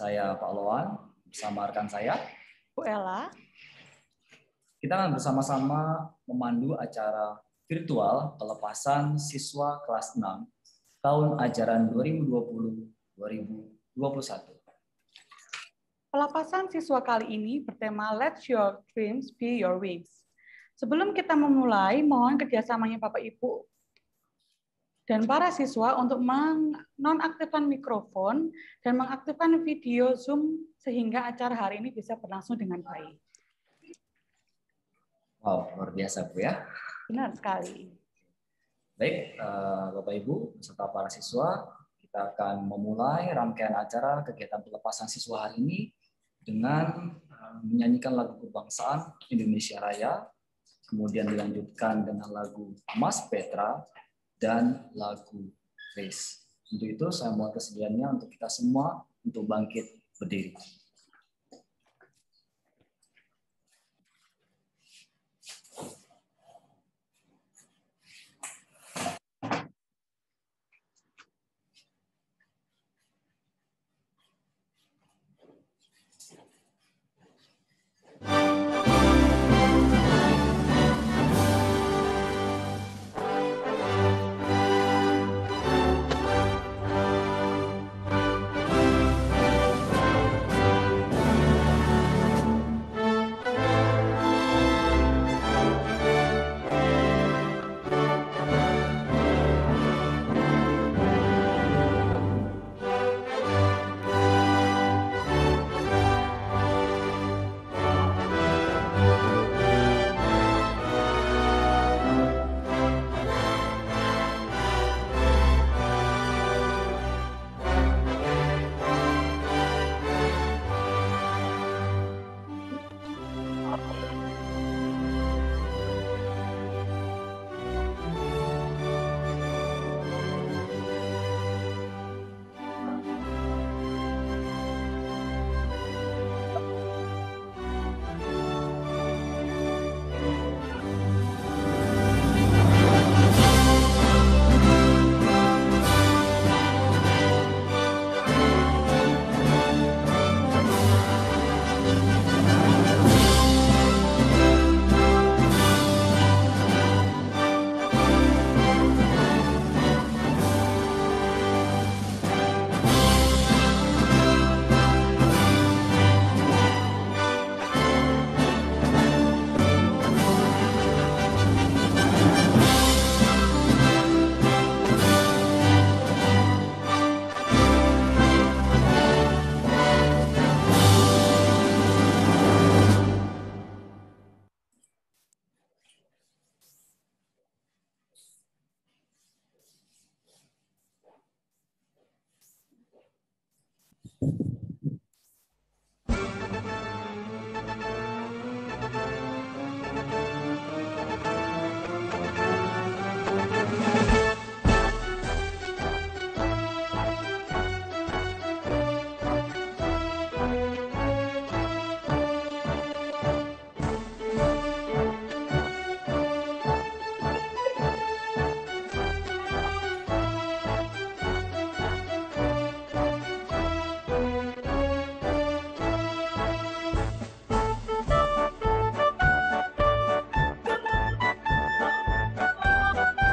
Saya Pak Loan bersama rekan saya, Bu Ella. Kita akan bersama-sama memandu acara virtual pelepasan siswa kelas 6 tahun ajaran 2020-2021. Pelepasan siswa kali ini bertema Let Your Dreams Be Your Wings. Sebelum kita memulai, mohon kerjasamanya Bapak Ibu dan para siswa untuk menonaktifkan mikrofon dan mengaktifkan video Zoom sehingga acara hari ini bisa berlangsung dengan baik. Wow, luar biasa Bu ya. Benar sekali. Baik, Bapak Ibu beserta para siswa, kita akan memulai rangkaian acara kegiatan pelepasan siswa hari ini dengan menyanyikan lagu kebangsaan Indonesia Raya, kemudian dilanjutkan dengan lagu Mas Petra dan lagu Race. Untuk itu saya mohon kesediaannya untuk kita semua untuk bangkit berdiri.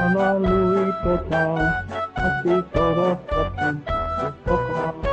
Melalui peta hati Saraswati pustaka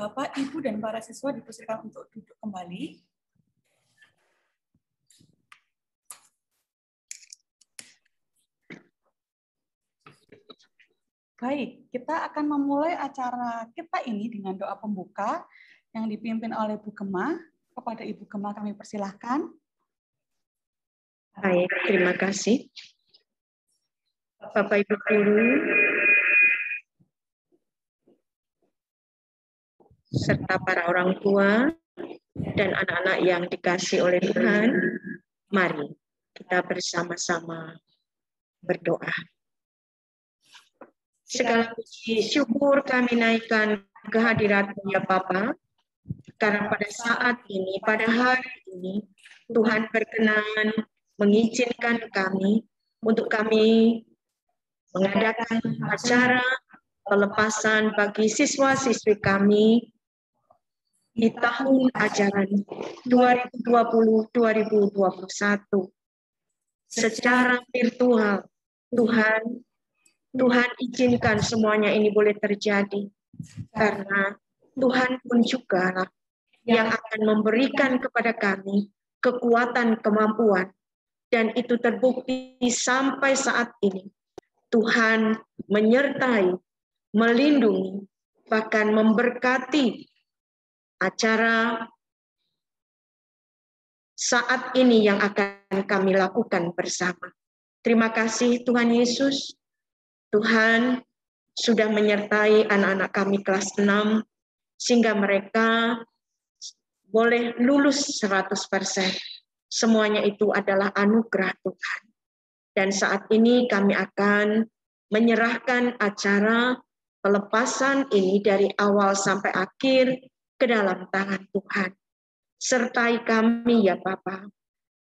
Bapak, Ibu, dan para siswa dipersilakan untuk duduk kembali. Baik, kita akan memulai acara kita ini dengan doa pembuka yang dipimpin oleh Bu Gema. Kepada Ibu Gema kami persilahkan. Baik, terima kasih. Bapak Ibu Guru, serta para orang tua dan anak-anak yang dikasihi oleh Tuhan, mari kita bersama-sama berdoa. Segala puji syukur kami naikkan kehadirat-Mu ya Bapa, karena pada saat ini, pada hari ini, Tuhan berkenan mengizinkan kami untuk kami mengadakan acara pelepasan bagi siswa-siswi kami di tahun ajaran 2020-2021 secara virtual. Tuhan izinkan semuanya ini boleh terjadi karena Tuhan pun juga yang akan memberikan kepada kami kekuatan, kemampuan, dan itu terbukti sampai saat ini. Tuhan menyertai, melindungi, bahkan memberkati acara saat ini yang akan kami lakukan bersama. Terima kasih Tuhan Yesus. Tuhan sudah menyertai anak-anak kami kelas 6 sehingga mereka boleh lulus 100%. Semuanya itu adalah anugerah Tuhan. Dan saat ini kami akan menyerahkan acara pelepasan ini dari awal sampai akhir ke dalam tangan Tuhan. Sertai kami ya Bapa.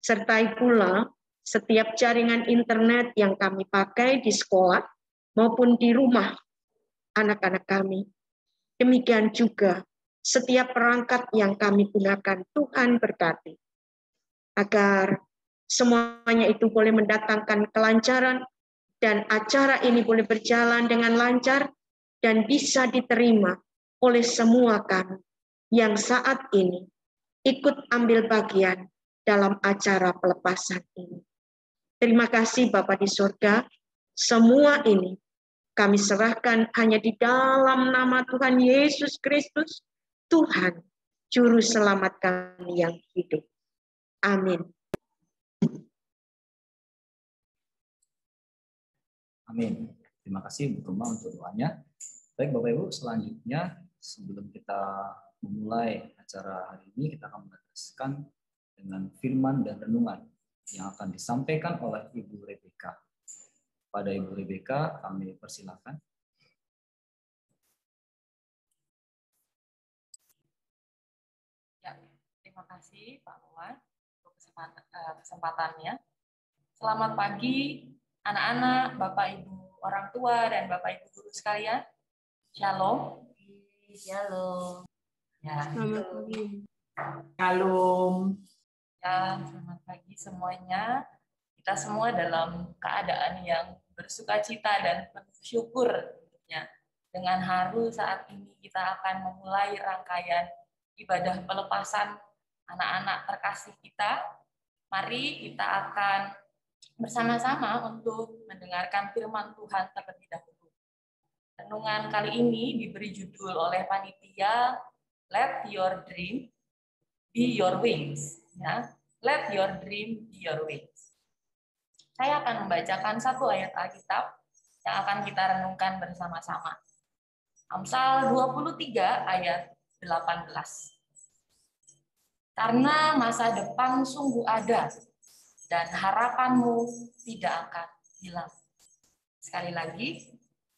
Sertai pula setiap jaringan internet yang kami pakai di sekolah maupun di rumah anak-anak kami. Demikian juga setiap perangkat yang kami gunakan, Tuhan berkati. Agar semuanya itu boleh mendatangkan kelancaran dan acara ini boleh berjalan dengan lancar dan bisa diterima oleh semua kami yang saat ini ikut ambil bagian dalam acara pelepasan ini. Terima kasih Bapa di surga, semua ini kami serahkan hanya di dalam nama Tuhan Yesus Kristus, Tuhan, Juru Selamat kami yang hidup. Amin. Amin. Terima kasih Bu Gema untuk doanya. Baik Bapak Ibu, selanjutnya sebelum kita memulai acara hari ini, kita akan meneruskan dengan firman dan renungan yang akan disampaikan oleh Ibu Rebeka. Pada Ibu Rebeka, kami persilakan. Ya, terima kasih Pak Luan untuk kesempatannya. Selamat pagi anak-anak, Bapak Ibu orang tua dan Bapak Ibu guru sekalian. Shalom. Shalom. Ya. Selamat pagi. Shalom. Ya, selamat pagi semuanya. Kita semua dalam keadaan yang bersukacita dan bersyukur tentunya. Dengan haru saat ini kita akan memulai rangkaian ibadah pelepasan anak-anak terkasih kita. Mari kita akan bersama-sama untuk mendengarkan firman Tuhan terlebih dahulu. Renungan kali ini diberi judul oleh panitia Let Your Dream Be Your Wings. Ya. Let Your Dream Be Your Wings. Saya akan membacakan satu ayat Alkitab yang akan kita renungkan bersama-sama. Amsal 23 ayat 18. Karena masa depan sungguh ada dan harapanmu tidak akan hilang. Sekali lagi,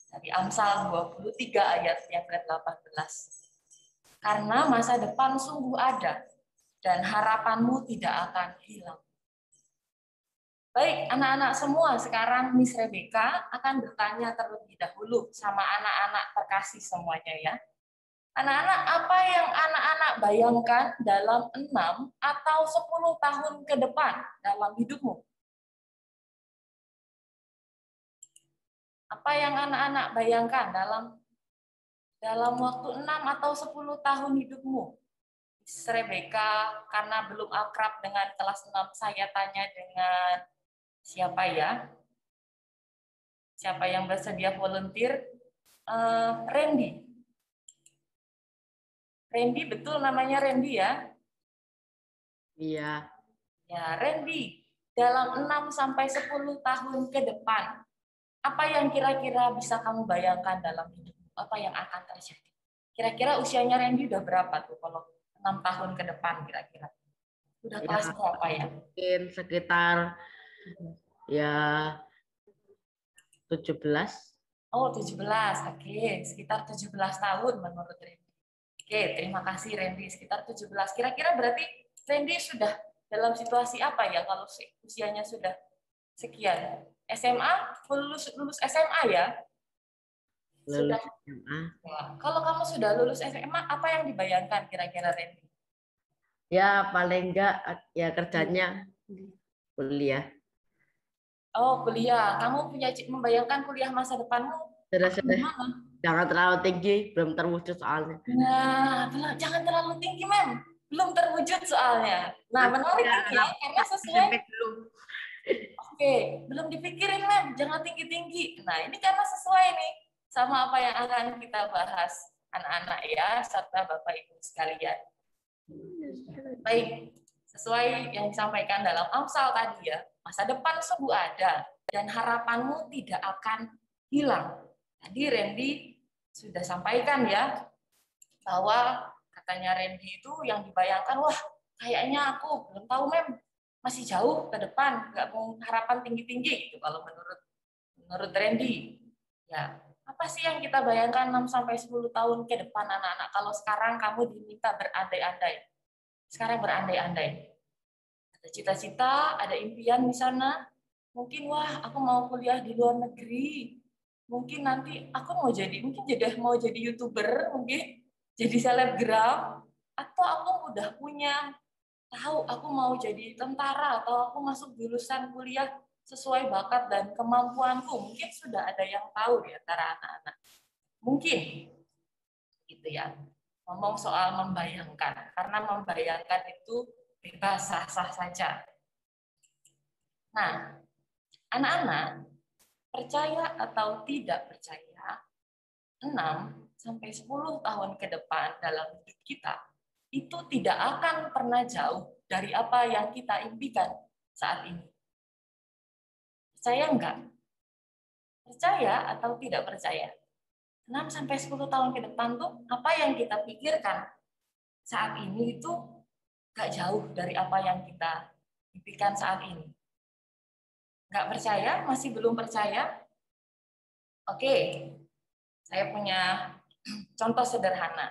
dari Amsal 23 ayat yang ke-18. Karena masa depan sungguh ada dan harapanmu tidak akan hilang. Baik, anak-anak semua, sekarang Miss Rebeka akan bertanya terlebih dahulu sama anak-anak terkasih semuanya ya. Anak-anak, apa yang anak-anak bayangkan dalam 6 atau 10 tahun ke depan dalam hidupmu? Apa yang anak-anak bayangkan dalam dalam waktu 6 atau 10 tahun hidupmu? Rebecca, karena belum akrab dengan kelas 6, saya tanya dengan siapa ya? Siapa yang bersedia volunteer? Randy. Randy, betul namanya Randy ya? Iya. Ya, Randy, dalam 6 sampai 10 tahun ke depan, apa yang kira-kira bisa kamu bayangkan dalam hidupmu? Apa yang akan terjadi? Kira-kira usianya Randy udah berapa tuh kalau 6 tahun ke depan kira-kira? Udah Ya, kelas berapa ya? mungkin sekitar ya 17. Oh, 17. Oke, sekitar 17 tahun menurut Randy. Oke, terima kasih Randy. Sekitar 17. Kira-kira berarti Randy sudah dalam situasi apa ya kalau usianya sudah sekian? SMA? Lulus SMA ya? Sudah. Lulus SMA. Ya. Kalau kamu sudah lulus SMA, apa yang dibayangkan kira-kira Randy? Ya, paling enggak ya kerjanya kuliah. Oh, kuliah. Kamu punya membayangkan kuliah masa depanmu? Sudah. Gimana? Jangan terlalu tinggi, belum terwujud soalnya. Nah, jangan terlalu tinggi, Mem. Belum terwujud soalnya. Nah, menarik ini ya, karena sesuai. Belum. Oke, belum dipikirin, Mem. Jangan tinggi-tinggi. Nah, ini karena sesuai nih sama apa yang akan kita bahas anak-anak ya, serta Bapak Ibu sekalian. Baik, sesuai yang disampaikan dalam Amsal tadi ya, masa depan sungguh ada dan harapanmu tidak akan hilang. Tadi Randy sudah sampaikan ya, bahwa katanya Randy itu yang dibayangkan, wah kayaknya aku belum tahu Mem, masih jauh ke depan, nggak mau harapan tinggi-tinggi gitu kalau menurut Randy. Ya, apa sih yang kita bayangkan 6 sampai 10 tahun ke depan anak-anak kalau sekarang kamu diminta berandai-andai. Sekarang berandai-andai. Ada cita-cita, ada impian di sana. Mungkin wah, aku mau kuliah di luar negeri. Mungkin nanti aku mau jadi YouTuber, mungkin jadi selebgram, atau aku udah punya tahu aku mau jadi tentara atau aku masuk jurusan kuliah sesuai bakat dan kemampuanku. Mungkin sudah ada yang tahu di antara anak-anak. Mungkin gitu ya. Ngomong soal membayangkan, karena membayangkan itu bebas, sah-sah saja. Nah, anak-anak percaya atau tidak percaya, 6 sampai 10 tahun ke depan dalam hidup kita itu tidak akan pernah jauh dari apa yang kita impikan saat ini. Percaya enggak? Percaya atau tidak percaya? 6 sampai 10 tahun ke depan tuh apa yang kita pikirkan saat ini itu nggak jauh dari apa yang kita impikan saat ini. Nggak percaya? Masih belum percaya? Oke, saya punya contoh sederhana.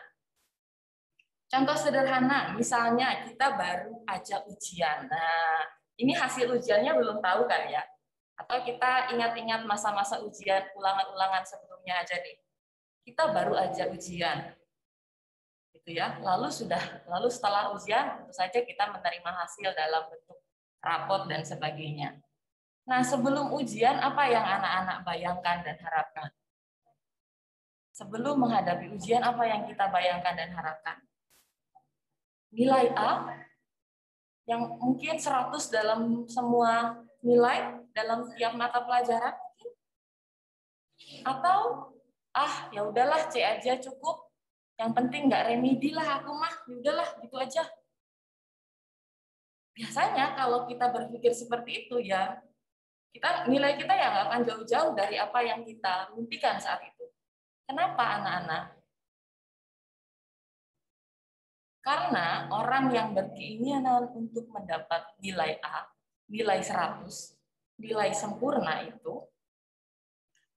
Contoh sederhana, misalnya kita baru aja ujian. Nah, ini hasil ujiannya belum tahu kan ya? Atau kita ingat-ingat masa-masa ujian, ulangan-ulangan sebelumnya aja nih. Kita baru aja ujian. Gitu ya. Lalu setelah ujian tentu saja kita menerima hasil dalam bentuk rapot dan sebagainya. Nah, sebelum ujian apa yang anak-anak bayangkan dan harapkan? Sebelum menghadapi ujian apa yang kita bayangkan dan harapkan? Nilai A yang mungkin 100 dalam semua nilai dalam setiap mata pelajaran, atau ya udahlah C aja cukup, yang penting nggak remedi lah aku mah, ya udahlah gitu aja. Biasanya kalau kita berpikir seperti itu ya nilai kita ya nggak akan jauh-jauh dari apa yang kita mimpikan saat itu. Kenapa anak-anak? Karena orang yang berkeinginan untuk mendapat nilai A, nilai 100, nilai sempurna itu,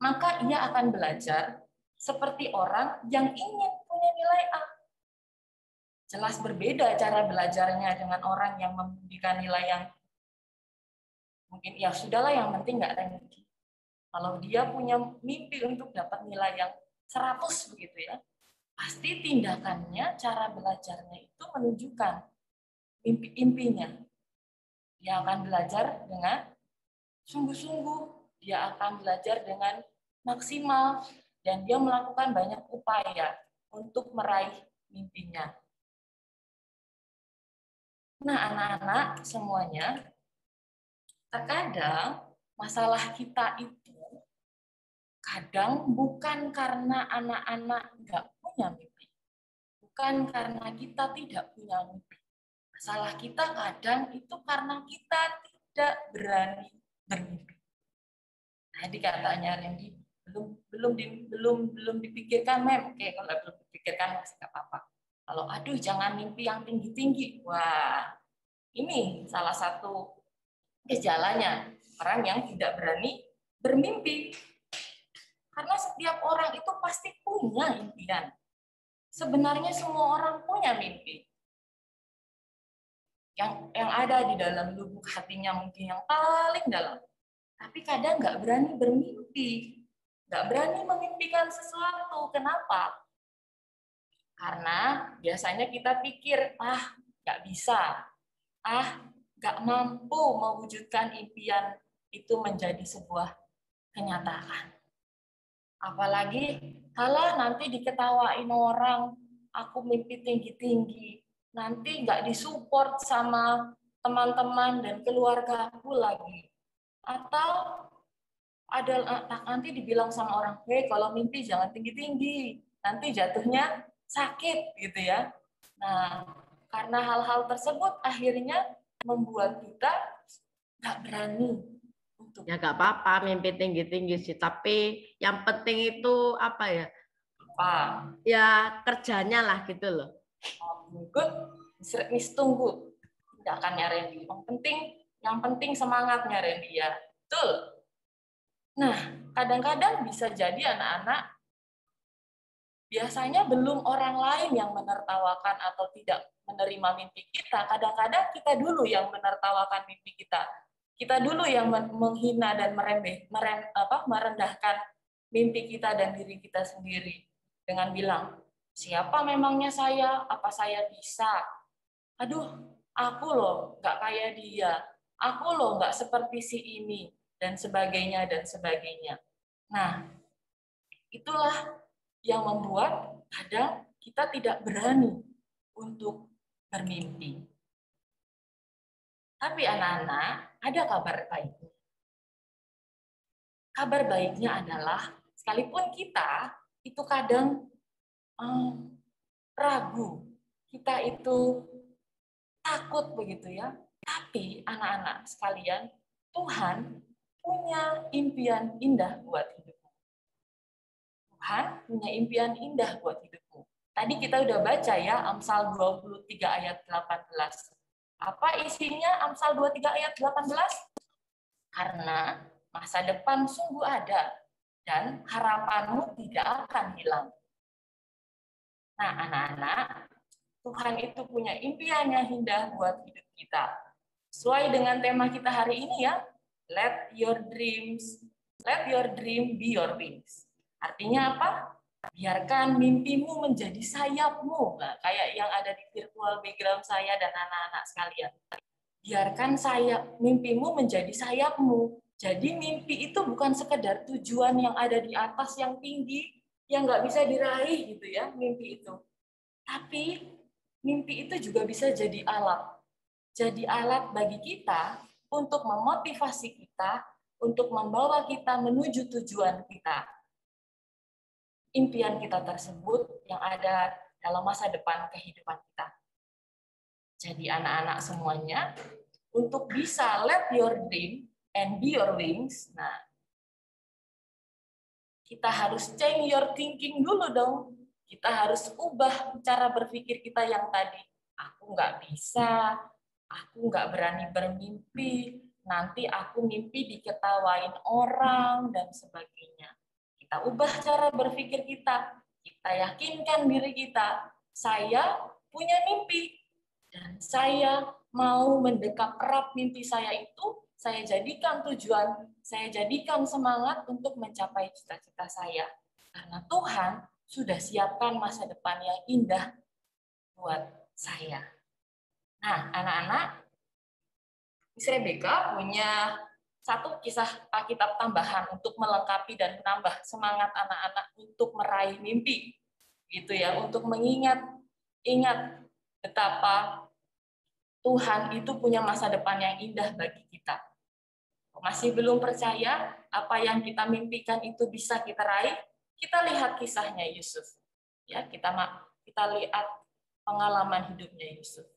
maka ia akan belajar seperti orang yang ingin punya nilai A. Jelas berbeda cara belajarnya dengan orang yang memberikan nilai yang mungkin ya sudahlah yang penting nggak remedi. Kalau dia punya mimpi untuk dapat nilai yang 100 begitu ya, pasti tindakannya, cara belajarnya itu menunjukkan impinya. Dia akan belajar dengan sungguh-sungguh, dia akan belajar dengan maksimal, dan dia melakukan banyak upaya untuk meraih mimpinya. Nah, anak-anak semuanya, terkadang masalah kita itu kadang bukan karena anak-anak nggak punya mimpi, bukan karena kita tidak punya mimpi. Masalah kita kadang itu karena kita tidak berani bermimpi. Tadi katanya Randy, belum dipikirkan, Mem. Oke, kalau belum dipikirkan masih nggak apa-apa. Kalau aduh jangan mimpi yang tinggi-tinggi. Wah, ini salah satu gejalanya orang yang tidak berani bermimpi. Karena setiap orang itu pasti punya impian. Sebenarnya semua orang punya mimpi. Yang ada di dalam lubuk hatinya mungkin yang paling dalam. Tapi kadang nggak berani bermimpi. Nggak berani memimpikan sesuatu. Kenapa? Karena biasanya kita pikir, nggak bisa. Nggak mampu mewujudkan impian itu menjadi sebuah kenyataan. Apalagi, kalau nanti diketawain orang, aku mimpi tinggi-tinggi, nanti nggak disupport sama teman-teman dan keluarga aku lagi. Atau nanti dibilang sama orang, kalau mimpi jangan tinggi-tinggi, nanti jatuhnya sakit gitu ya. Nah, karena hal-hal tersebut akhirnya membuat kita nggak berani untuk. Ya nggak apa-apa mimpi tinggi-tinggi sih, tapi yang penting itu apa ya? Apa? Ya kerjanya lah gitu loh. Good, tunggu tindakannya Randy. Yang penting semangatnya Randy ya. Betul. Nah, kadang-kadang bisa jadi anak-anak biasanya belum orang lain yang menertawakan atau tidak menerima mimpi kita. Kadang-kadang kita dulu yang menertawakan mimpi kita. Kita dulu yang menghina dan merendahkan mimpi kita dan diri kita sendiri dengan bilang, siapa memangnya saya? Apa saya bisa? Aduh, aku loh nggak kayak dia. Aku loh nggak seperti si ini dan sebagainya dan sebagainya. Nah, itulah yang membuat kadang kita tidak berani untuk bermimpi. Tapi anak-anak, ada kabar baiknya. Kabar baiknya adalah, sekalipun kita itu kadang ragu, kita itu takut begitu ya. Tapi anak-anak sekalian, Tuhan punya impian indah buat hidupmu. Tuhan punya impian indah buat hidupmu. Tadi kita udah baca ya, Amsal 23 ayat 18. Apa isinya Amsal 23 ayat 18? Karena masa depan sungguh ada dan harapanmu tidak akan hilang. Nah, anak-anak, Tuhan itu punya impian yang indah buat hidup kita. Sesuai dengan tema kita hari ini ya, let your dream be your wings. Artinya apa? Biarkan mimpimu menjadi sayapmu. Nah, kayak yang ada di virtual background saya dan anak-anak sekalian. Biarkan mimpimu menjadi sayapmu. Jadi mimpi itu bukan sekedar tujuan yang ada di atas yang tinggi, yang nggak bisa diraih gitu ya, mimpi itu. Tapi mimpi itu juga bisa jadi alat. Jadi alat bagi kita untuk memotivasi kita, untuk membawa kita menuju tujuan kita. Impian kita tersebut yang ada dalam masa depan kehidupan kita. Jadi anak-anak semuanya, untuk bisa let your dream and be your wings, nah, kita harus change your thinking dulu dong. Kita harus ubah cara berpikir kita yang tadi. Aku nggak bisa, aku nggak berani bermimpi, nanti aku mimpi diketawain orang, dan sebagainya. Kita ubah cara berpikir kita. Kita yakinkan diri kita, saya punya mimpi, dan saya mau mendekap erat mimpi saya itu, saya jadikan tujuan, saya jadikan semangat untuk mencapai cita-cita saya. Karena Tuhan sudah siapkan masa depan yang indah buat saya. Nah, anak-anak, Miss Rebecca punya satu kisah Alkitab tambahan untuk melengkapi dan menambah semangat anak-anak untuk meraih mimpi, gitu ya, untuk ingat betapa Tuhan itu punya masa depan yang indah bagi kita. Masih belum percaya apa yang kita mimpikan itu bisa kita raih? Kita lihat kisahnya Yusuf. Ya, kita lihat pengalaman hidupnya Yusuf.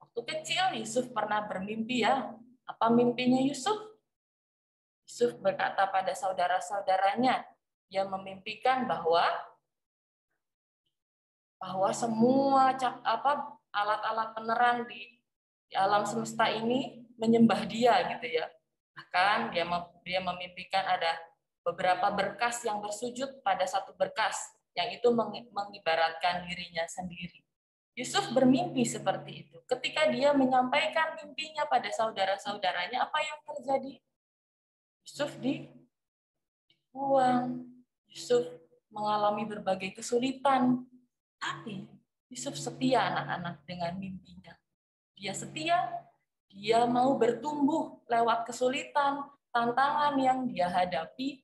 Waktu kecil Yusuf pernah bermimpi ya. Apa mimpinya Yusuf? Yusuf berkata pada saudara-saudaranya, dia memimpikan bahwa semua alat-alat penerang di alam semesta ini menyembah dia gitu ya. Bahkan dia memimpikan ada beberapa berkas yang bersujud pada satu berkas yang itu mengibaratkan dirinya sendiri. Yusuf bermimpi seperti itu. Ketika dia menyampaikan mimpinya pada saudara-saudaranya, apa yang terjadi? Yusuf dibuang. Yusuf mengalami berbagai kesulitan. Tapi Yusuf setia anak-anak dengan mimpinya. Dia setia, dia mau bertumbuh lewat kesulitan, tantangan yang dia hadapi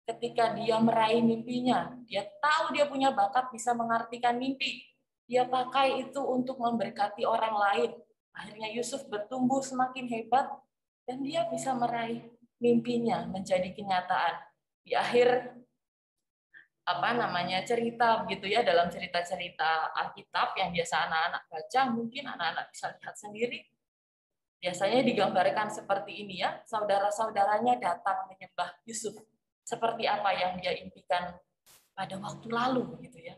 ketika dia meraih mimpinya. Dia tahu dia punya bakat bisa mengartikan mimpi. Dia pakai itu untuk memberkati orang lain. Akhirnya Yusuf bertumbuh semakin hebat dan dia bisa meraih mimpinya menjadi kenyataan. Di akhir cerita gitu ya, dalam cerita-cerita Alkitab yang biasa anak-anak baca, mungkin anak-anak bisa lihat sendiri. Biasanya digambarkan seperti ini ya, saudara-saudaranya datang menyembah Yusuf. Seperti apa yang dia impikan pada waktu lalu gitu ya.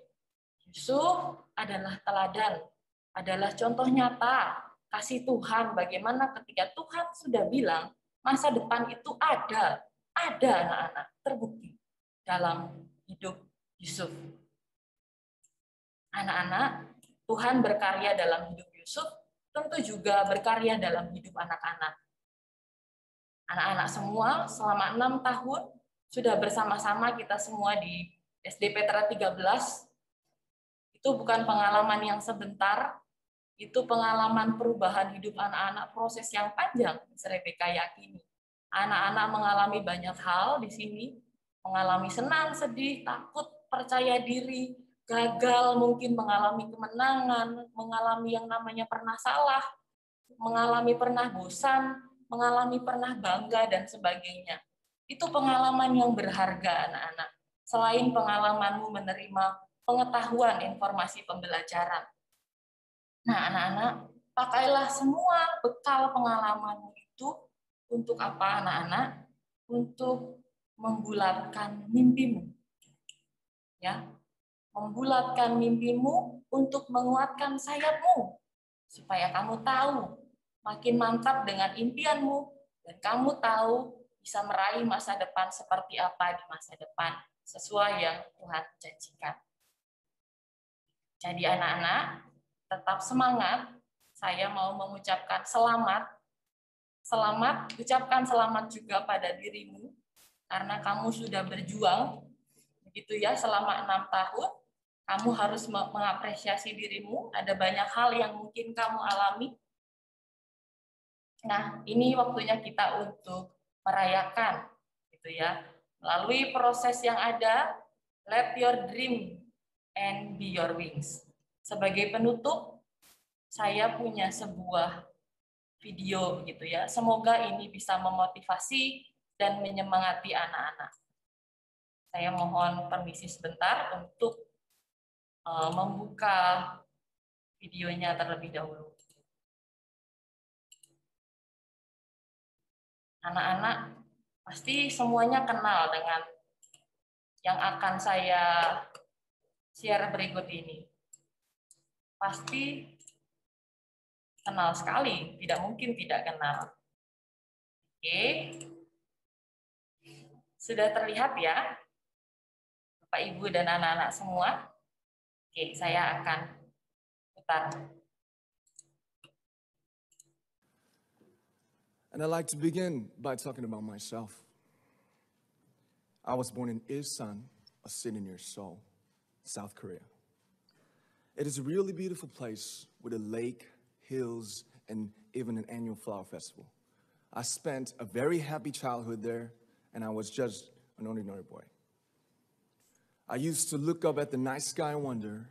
Yusuf adalah teladan, adalah contoh nyata kasih Tuhan, bagaimana ketika Tuhan sudah bilang masa depan itu ada anak-anak, terbukti dalam hidup Yusuf. Anak-anak, Tuhan berkarya dalam hidup Yusuf, tentu juga berkarya dalam hidup anak-anak. Anak-anak semua selama 6 tahun sudah bersama-sama kita semua di SD Petra 13. Itu bukan pengalaman yang sebentar, itu pengalaman perubahan hidup anak-anak, proses yang panjang, Rebecca yakini. Anak-anak mengalami banyak hal di sini, mengalami senang, sedih, takut, percaya diri, gagal, mungkin mengalami kemenangan, mengalami yang namanya pernah salah, mengalami pernah bosan, mengalami pernah bangga, dan sebagainya. Itu pengalaman yang berharga, anak-anak. Selain pengalamanmu menerima pengetahuan informasi pembelajaran. Nah, anak-anak, pakailah semua bekal pengalamanmu itu untuk apa, anak-anak? Untuk membulatkan mimpimu. Ya, membulatkan mimpimu untuk menguatkan sayapmu. Supaya kamu tahu makin mantap dengan impianmu, dan kamu tahu bisa meraih masa depan seperti apa di masa depan, sesuai yang Tuhan janjikan. Jadi anak-anak, tetap semangat. Saya mau mengucapkan selamat. Ucapkan selamat juga pada dirimu, karena kamu sudah berjuang, begitu ya, selama 6 tahun. Kamu harus mengapresiasi dirimu, ada banyak hal yang mungkin kamu alami. Nah, ini waktunya kita untuk merayakan, gitu ya. Melalui proses yang ada, let your dream and be your wings. Sebagai penutup, saya punya sebuah video, gitu ya. Semoga ini bisa memotivasi dan menyemangati anak-anak. Saya mohon permisi sebentar untuk membuka videonya terlebih dahulu. Anak-anak pasti semuanya kenal dengan yang akan saya share berikut ini. Pasti kenal sekali, tidak mungkin tidak kenal. Oke. Sudah terlihat ya, Bapak, Ibu, dan anak-anak semua? Oke, saya akan putar. And I'd like to begin by talking about myself. I was born in Ilsan, a city near Seoul, South Korea. It is a really beautiful place with a lake, hills, and even an annual flower festival. I spent a very happy childhood there, and I was just an ordinary boy. I used to look up at the night sky and wonder,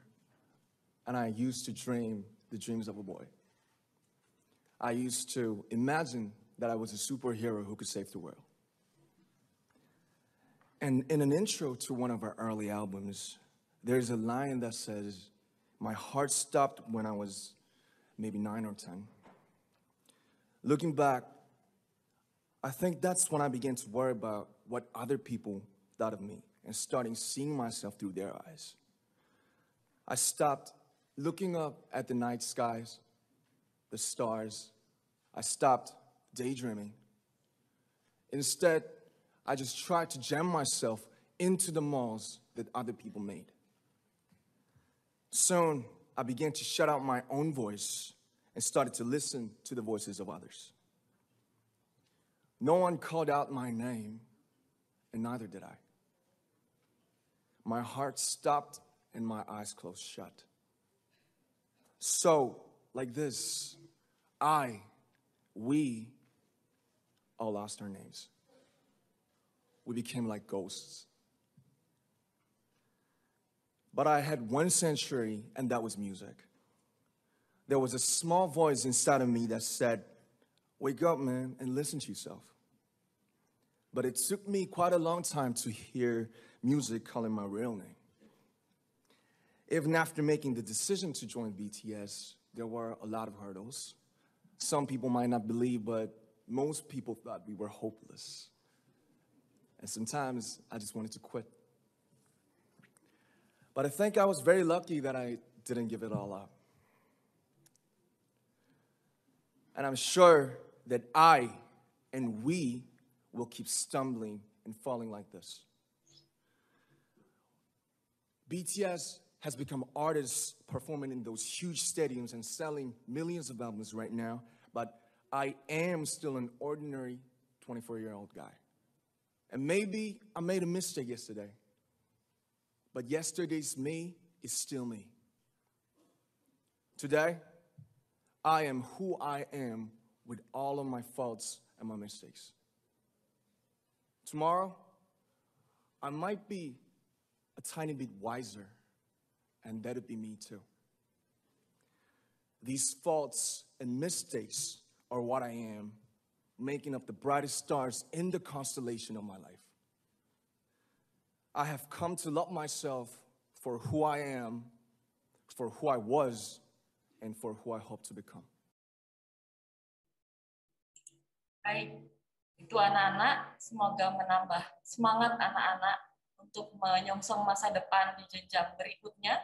and I used to dream the dreams of a boy. I used to imagine that I was a superhero who could save the world. And in an intro to one of our early albums, there's a line that says, "My heart stopped when I was maybe 9 or 10. Looking back, I think that's when I began to worry about what other people thought of me and starting seeing myself through their eyes. I stopped looking up at the night skies, the stars. I stopped daydreaming. Instead, I just tried to jam myself into the malls that other people made. Soon, I began to shut out my own voice and started to listen to the voices of others. No one called out my name, and neither did I. My heart stopped and my eyes closed shut. So, like this, we all lost our names. We became like ghosts. But I had one sanctuary, and that was music. There was a small voice inside of me that said, "Wake up, man, and listen to yourself." But it took me quite a long time to hear music calling my real name. Even after making the decision to join BTS, there were a lot of hurdles. Some people might not believe, but most people thought we were hopeless. And sometimes I just wanted to quit. But I think I was very lucky that I didn't give it all up. And I'm sure that I and we will keep stumbling and falling like this. BTS has become artists performing in those huge stadiums and selling millions of albums right now, but I am still an ordinary 24-year-old guy. And maybe I made a mistake yesterday, but yesterday's me is still me. Today, I am who I am with all of my faults and my mistakes. Tomorrow, I might be a tiny bit wiser, and that'd be me too. These faults and mistakes are what I am, making up the brightest stars in the constellation of my life. I have come to love myself for who I am, for who I was, and for who I hope to become. Baik, itu anak-anak, semoga menambah semangat anak-anak untuk menyongsong masa depan di jenjang berikutnya.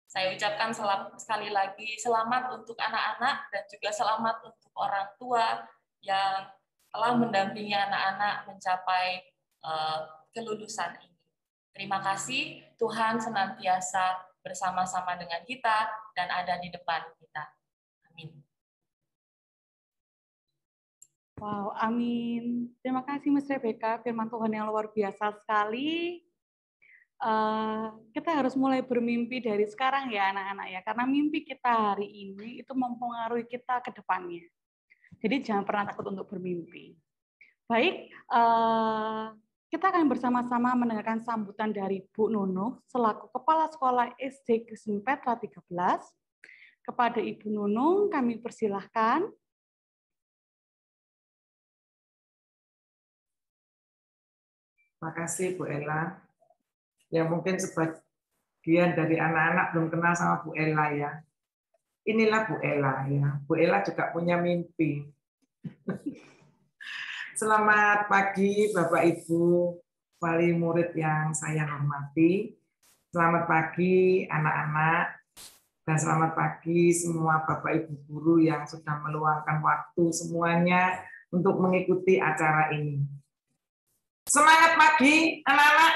Saya ucapkan sekali lagi selamat untuk anak-anak dan juga selamat untuk orang tua yang telah mendampingi anak-anak mencapai kelulusan ini. Terima kasih, Tuhan senantiasa bersama-sama dengan kita dan ada di depan kita. Amin. Wow, amin. Terima kasih Miss Rebecca, firman Tuhan yang luar biasa sekali. Kita harus mulai bermimpi dari sekarang ya anak-anak ya, karena mimpi kita hari ini itu mempengaruhi kita ke depannya. Jadi jangan pernah takut untuk bermimpi. Baik, kita akan bersama-sama mendengarkan sambutan dari Bu Nunuh selaku Kepala Sekolah SD Kristen Petra 13. Kepada Ibu Nunuh kami persilahkan. Terima kasih Bu Ella. Ya mungkin sebagian dari anak-anak belum kenal sama Bu Ella ya. Inilah Bu Ella ya. Bu Ella juga punya mimpi. Selamat pagi Bapak Ibu wali murid yang saya hormati. Selamat pagi anak-anak dan selamat pagi semua Bapak Ibu guru yang sudah meluangkan waktu semuanya untuk mengikuti acara ini. Semangat pagi anak-anak.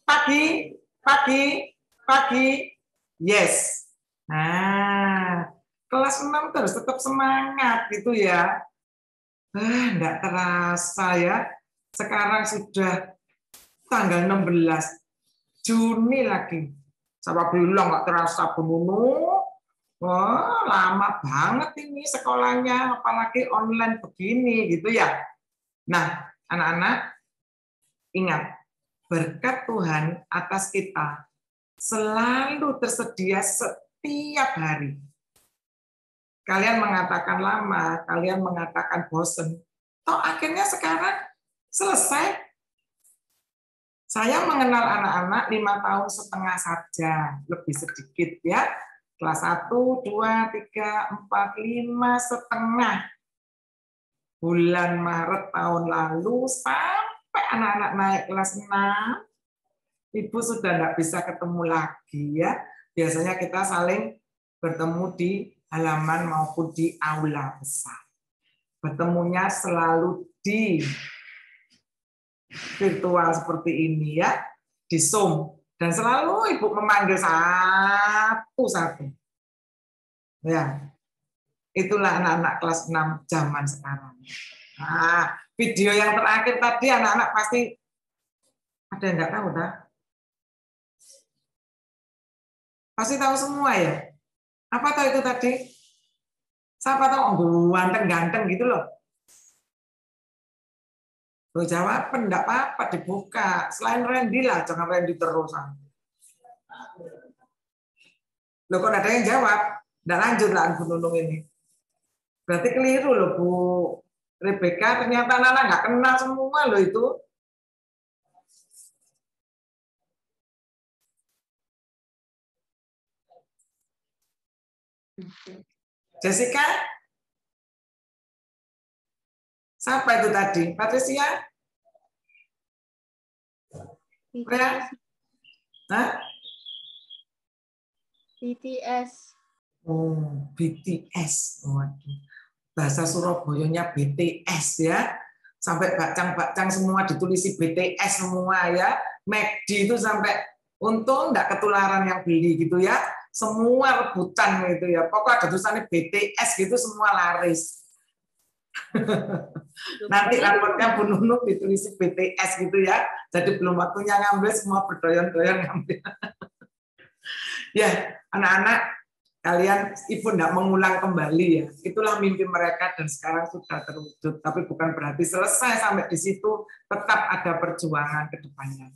Pagi, pagi, pagi, yes. Nah, kelas 6 terus tetap semangat gitu ya. Enggak terasa ya. Sekarang sudah tanggal 16 Juni lagi. Sama bilang enggak terasa Bu Nunuh. Oh, lama banget ini sekolahnya, apalagi online begini gitu ya. Nah, anak-anak ingat, berkat Tuhan atas kita selalu tersedia setiap hari. Kalian mengatakan lama, kalian mengatakan bosen. Toh akhirnya sekarang selesai. Saya mengenal anak-anak 5 tahun setengah saja, lebih sedikit ya. Kelas 1, 2, 3, 4, 5 setengah. Bulan Maret tahun lalu sampai anak-anak naik kelas 6, Ibu sudah tidak bisa ketemu lagi ya. Biasanya kita saling bertemu di halaman maupun di aula besar. Bertemunya selalu di virtual seperti ini ya, di Zoom. Dan selalu Ibu memanggil satu-satu. Ya, itulah anak-anak kelas 6 zaman sekarang. Nah, video yang terakhir tadi anak-anak pasti ada yang nggak tahu, dah? Pasti tahu semua ya. Apa tahu itu tadi? Siapa tahu ganteng-ganteng gitu loh. Lo jawab, enggak apa-apa, dibuka. Selain Randy lah, jangan Randy terusan. Lo kok ada yang jawab? Enggak lanjut lah Bu Nunung ini. Berarti keliru loh Bu Rebecca, ternyata anak-anak nggak kenal semua loh itu. Jessica? Siapa itu tadi? Patricia? BTS. Hah? BTS. Oh, BTS. Waduh. Bahasa Surabayanya BTS ya. Sampai bacang-bacang semua ditulisi BTS semua ya. McD itu sampai untung enggak ketularan yang beli gitu ya. Semua rebutan gitu ya. Pokoknya ada tulisannya BTS gitu semua laris. Nanti rapotnya Bu Nunung ditulis BTS gitu ya. Jadi belum waktunya ngambil, semua berdoyan-doyan ngambil. Ya, anak-anak, kalian Ibu tidak mengulang kembali ya. Itulah mimpi mereka dan sekarang sudah terwujud. Tapi bukan berarti selesai sampai di situ, tetap ada perjuangan ke depannya.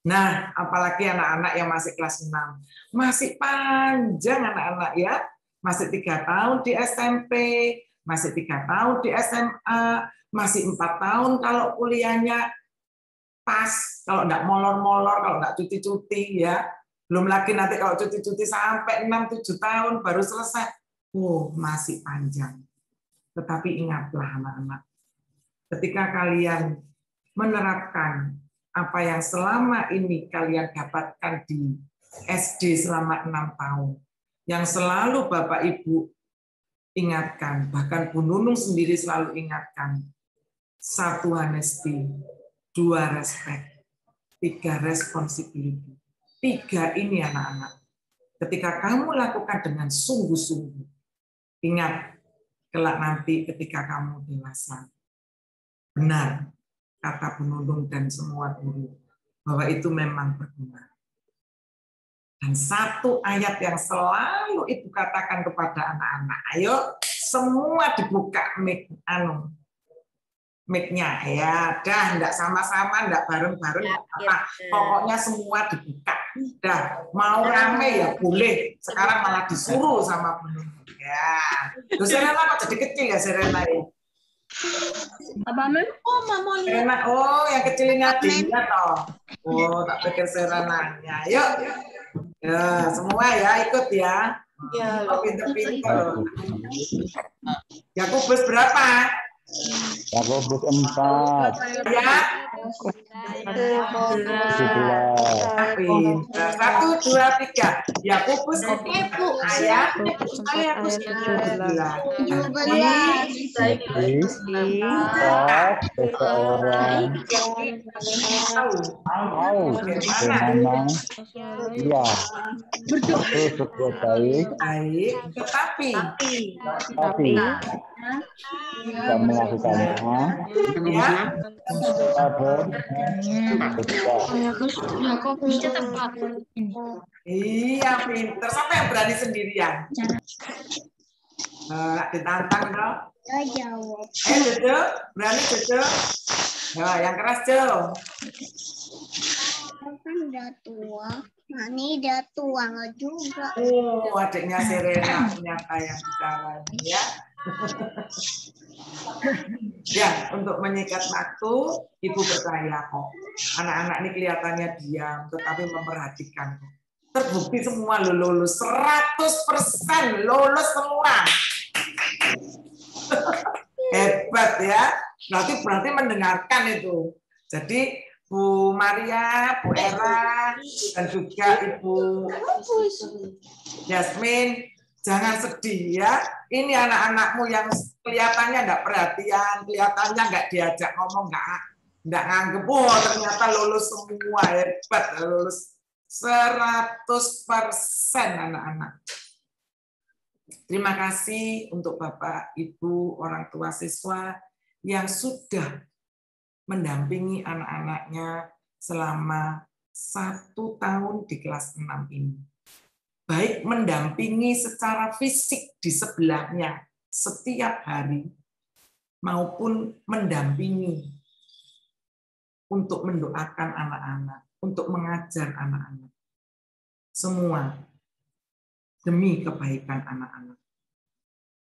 Nah, apalagi anak-anak yang masih kelas 6. Masih panjang anak-anak ya. Masih 3 tahun di SMP, masih 3 tahun di SMA, masih 4 tahun kalau kuliahnya pas, kalau enggak molor-molor, kalau enggak cuti-cuti ya. Belum lagi nanti kalau cuti-cuti sampai 6-7 tahun baru selesai. Masih panjang. Tetapi ingatlah anak-anak, ketika kalian menerapkan apa yang selama ini kalian dapatkan di SD selama 6 tahun, yang selalu Bapak Ibu ingatkan, bahkan Bu Nunung sendiri selalu ingatkan, 1 honesty, 2 respect, 3 responsibility. 3 ini anak-anak. Ketika kamu lakukan dengan sungguh-sungguh, ingat, kelak nanti ketika kamu dewasa, benar kata Bu Nunung dan semua guru, bahwa itu memang berguna. Dan 1 ayat yang selalu Ibu katakan kepada anak-anak, ayo semua dibuka mic-nya ya, dah enggak sama-sama, enggak bareng-bareng, apa. Pokoknya semua dibuka. Dah, mau rame ya boleh. Sekarang malah disuruh sama Bu Nunung. Ya. Terus Serena kok jadi kecil ya Serena ya? Oh, Mama lihat. Serena, yang kecil ini adiknya toh. Tak pikir Serenanya. Yuk. Ya, semua ya ikut ya. Ya, pinter-pinter. Yakobus berapa? Yakobus 4. Ya. 1, 2, 3. Yakobus ayat 17. mengerti bahwa seseorang tahu bagaimana ia berbuat baik, tetapi dan melakukannya iya pinter. Siapa yang berani sendirian? Ditantang dong. Jawab. Jojo, berani Jojo? Nah, yang keras Jo. Kan udah tua. Nah, ini udah tua nggak juga. Oh, adiknya Serena ternyata yang bicara ya. Ya, untuk menyikat waktu, Ibu percaya kok. Anak-anak ini kelihatannya diam, tetapi memperhatikan. Terbukti semua lulus, 100% lulus semua. Hebat ya. Berarti mendengarkan itu. Jadi Bu Maria, Bu Era, dan juga Ibu Yasmin, jangan sedih ya. Ini anak-anakmu yang kelihatannya nggak perhatian, kelihatannya nggak diajak ngomong, nggak nganggep. Oh, ternyata lulus semua, hebat, lulus 100% anak-anak. Terima kasih untuk Bapak, Ibu, orang tua siswa yang sudah mendampingi anak-anaknya selama 1 tahun di kelas 6 ini. Baik mendampingi secara fisik di sebelahnya setiap hari, maupun mendampingi untuk mendoakan anak-anak, untuk mengajar anak-anak. Semua demi kebaikan anak-anak.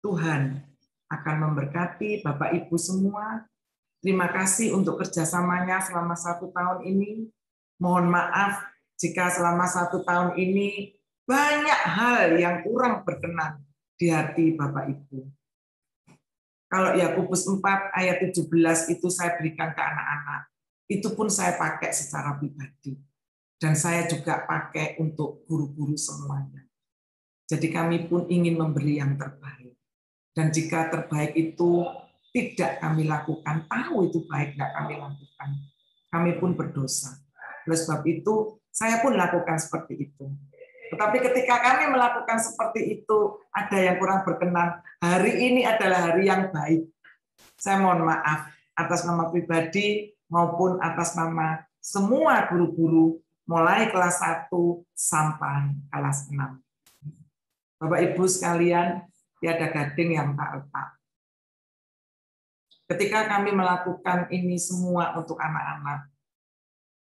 Tuhan akan memberkati Bapak Ibu semua. Terima kasih untuk kerjasamanya selama 1 tahun ini. Mohon maaf jika selama 1 tahun ini banyak hal yang kurang berkenan di hati Bapak Ibu. Kalau Yakobus 4 ayat 17 itu saya berikan ke anak-anak. Itu pun saya pakai secara pribadi. Dan saya juga pakai untuk guru-guru semuanya. Jadi kami pun ingin memberi yang terbaik. Dan jika terbaik itu tidak kami lakukan, tahu itu baik tidak kami lakukan, kami pun berdosa. Oleh sebab itu, saya pun lakukan seperti itu. Tetapi ketika kami melakukan seperti itu, ada yang kurang berkenan. Hari ini adalah hari yang baik. Saya mohon maaf atas nama pribadi maupun atas nama semua guru-guru, mulai kelas 1 sampai kelas 6. Bapak Ibu sekalian, tiada gading yang tak retak. Ketika kami melakukan ini semua untuk anak-anak,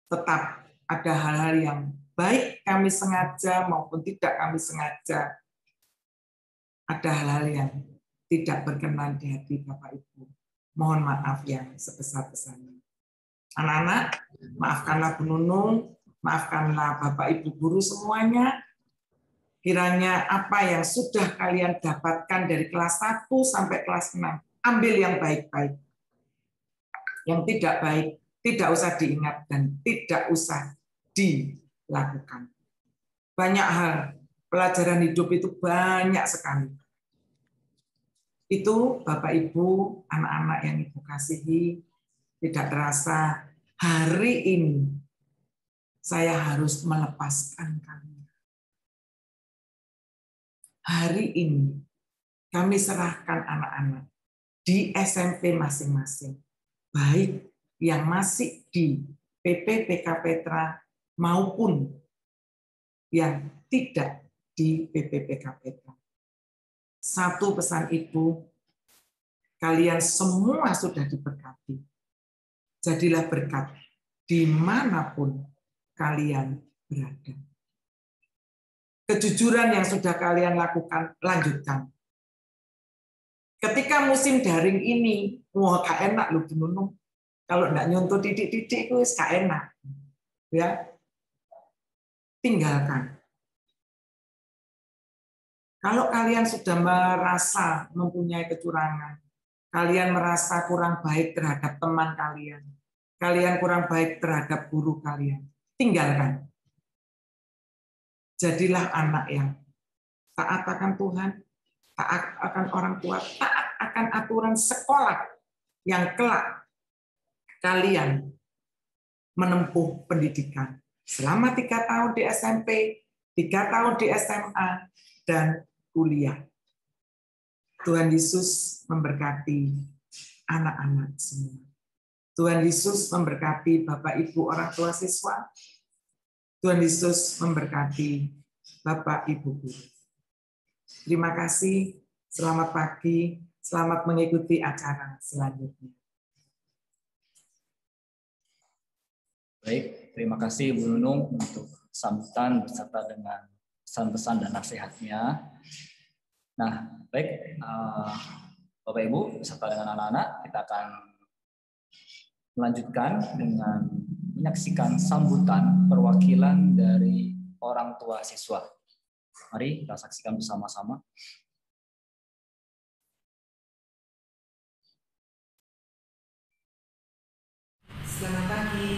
tetap ada hal-hal yang baik kami sengaja maupun tidak kami sengaja. Ada hal-hal yang tidak berkenan di hati Bapak Ibu. Mohon maaf yang sebesar-besarnya. Anak-anak, maafkanlah Bu Nunung, maafkanlah Bapak Ibu guru semuanya. Kiranya apa yang sudah kalian dapatkan dari kelas 1 sampai kelas 6, ambil yang baik-baik. Yang tidak baik, tidak usah diingat dan tidak usah dilakukan. Banyak hal, pelajaran hidup itu banyak sekali. Itu Bapak Ibu, anak-anak yang Ibu kasihi, tidak terasa hari ini saya harus melepaskan kalian. Hari ini kami serahkan anak-anak di SMP masing-masing, baik yang masih di PPPK Petra maupun yang tidak di PPPK Petra. Satu pesan Ibu, kalian semua sudah diberkati. Jadilah berkat dimanapun kalian berada. Kejujuran yang sudah kalian lakukan, lanjutkan. Ketika musim daring ini, wah gak enak loh Bu Nunung. Kalau enggak nyontoh titik-titik itu gak enak. Ya. Tinggalkan. Kalau kalian sudah merasa mempunyai kecurangan, kalian merasa kurang baik terhadap teman kalian kurang baik terhadap guru kalian, tinggalkan. Jadilah anak yang taat akan Tuhan, taat akan orang tua, taat akan aturan sekolah yang kelak kalian menempuh pendidikan selama 3 tahun di SMP, 3 tahun di SMA, dan kuliah. Tuhan Yesus memberkati anak-anak semua. Tuhan Yesus memberkati Bapak Ibu orang tua siswa. Tuhan Yesus memberkati Bapak Ibu guru. Terima kasih, selamat pagi, selamat mengikuti acara selanjutnya. Baik, terima kasih Bu Nunung untuk sambutan beserta dengan pesan-pesan dan nasihatnya. Nah, baik, Bapak Ibu beserta dengan anak-anak, kita akan melanjutkan dengan menyaksikan sambutan perwakilan dari orang tua siswa. Mari kita saksikan bersama-sama. Selamat pagi,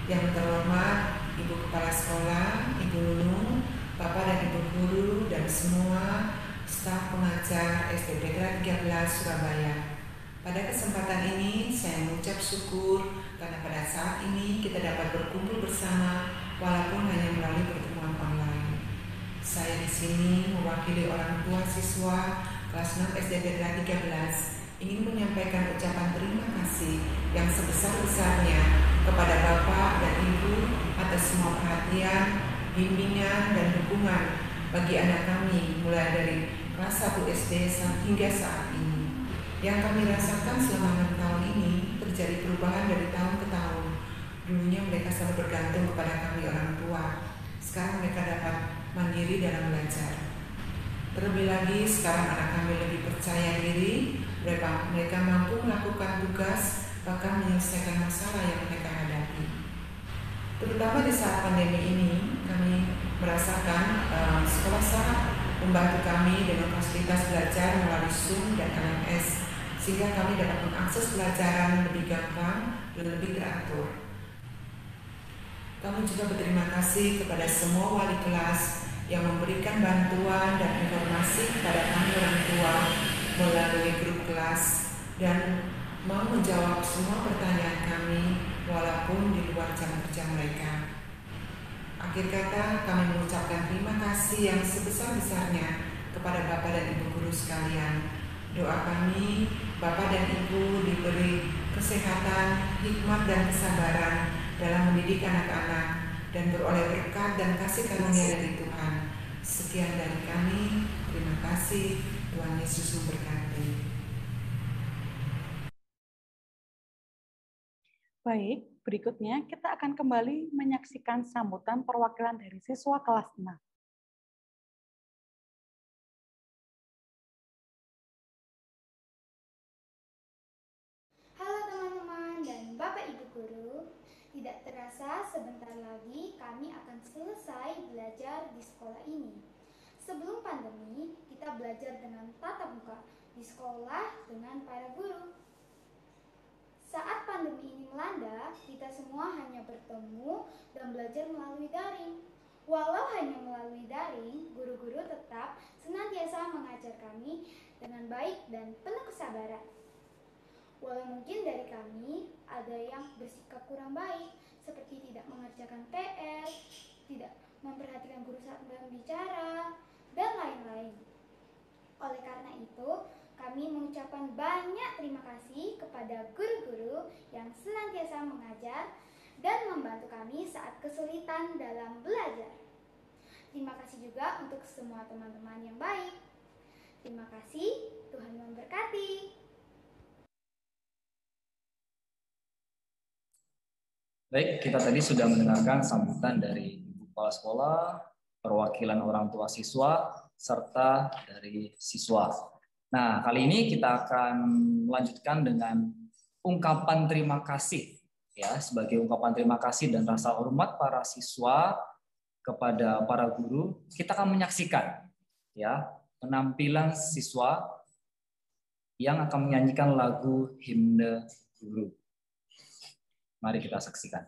yang terhormat Ibu Kepala Sekolah, Ibu Nunung, Bapak dan Ibu Guru, dan semua staf pengajar SD Petra 13 Surabaya. Pada kesempatan ini saya mengucap syukur karena pada saat ini kita dapat berkumpul bersama walaupun hanya melalui pertemuan online. Saya di sini mewakili orang tua siswa kelas 6 SD Petra 13 ingin menyampaikan ucapan terima kasih yang sebesar-besarnya kepada Bapak dan Ibu atas semua perhatian, bimbingan, dan dukungan bagi anak kami mulai dari kelas 1 SD hingga saat ini. Yang kami rasakan selama 6 tahun ini terjadi perubahan dari tahun ke tahun. Dulunya mereka selalu bergantung kepada kami orang tua. Sekarang mereka dapat mandiri dalam belajar. Terlebih lagi sekarang anak kami lebih percaya diri, mereka mampu melakukan tugas, bahkan menyelesaikan masalah yang mereka hadapi. Terutama di saat pandemi ini, kami merasakan sekolah sangat membantu kami dengan fasilitas belajar melalui Zoom dan LMS, sehingga kami dapat mengakses pelajaran lebih gampang dan lebih teratur. Kami juga berterima kasih kepada semua wali kelas yang memberikan bantuan dan informasi kepada kami orang tua melalui grup kelas dan mau menjawab semua pertanyaan kami walaupun di luar jam kerja mereka. Akhir kata, kami mengucapkan terima kasih yang sebesar-besarnya kepada Bapak dan Ibu guru sekalian. Doa kami, Bapak dan Ibu diberi kesehatan, hikmat dan kesabaran dalam mendidik anak-anak dan beroleh berkat dan kasih karunia dari Tuhan. Sekian dari kami, terima kasih, Tuhan Yesus memberkati. Baik, berikutnya kita akan kembali menyaksikan sambutan perwakilan dari siswa kelas 6. Halo teman-teman dan Bapak Ibu Guru, tidak terasa sebentar lagi kami akan selesai belajar di sekolah ini. Sebelum pandemi, kita belajar dengan tatap muka di sekolah dengan para guru. Saat pandemi ini melanda, kita semua hanya bertemu dan belajar melalui daring. Walau hanya melalui daring, guru-guru tetap senantiasa mengajar kami dengan baik dan penuh kesabaran. Walau mungkin dari kami ada yang bersikap kurang baik, seperti tidak mengerjakan PR, tidak memperhatikan guru saat berbicara, dan lain-lain. Oleh karena itu, kami mengucapkan banyak terima kasih kepada guru-guru yang senantiasa mengajar dan membantu kami saat kesulitan dalam belajar. Terima kasih juga untuk semua teman-teman yang baik. Terima kasih, Tuhan memberkati. Baik, kita tadi sudah mendengarkan sambutan dari Ibu Kepala Sekolah, perwakilan orang tua siswa, serta dari siswa. Nah, kali ini kita akan melanjutkan dengan ungkapan terima kasih. Ya, sebagai ungkapan terima kasih dan rasa hormat para siswa kepada para guru, kita akan menyaksikan ya penampilan siswa yang akan menyanyikan lagu himne guru. Mari kita saksikan.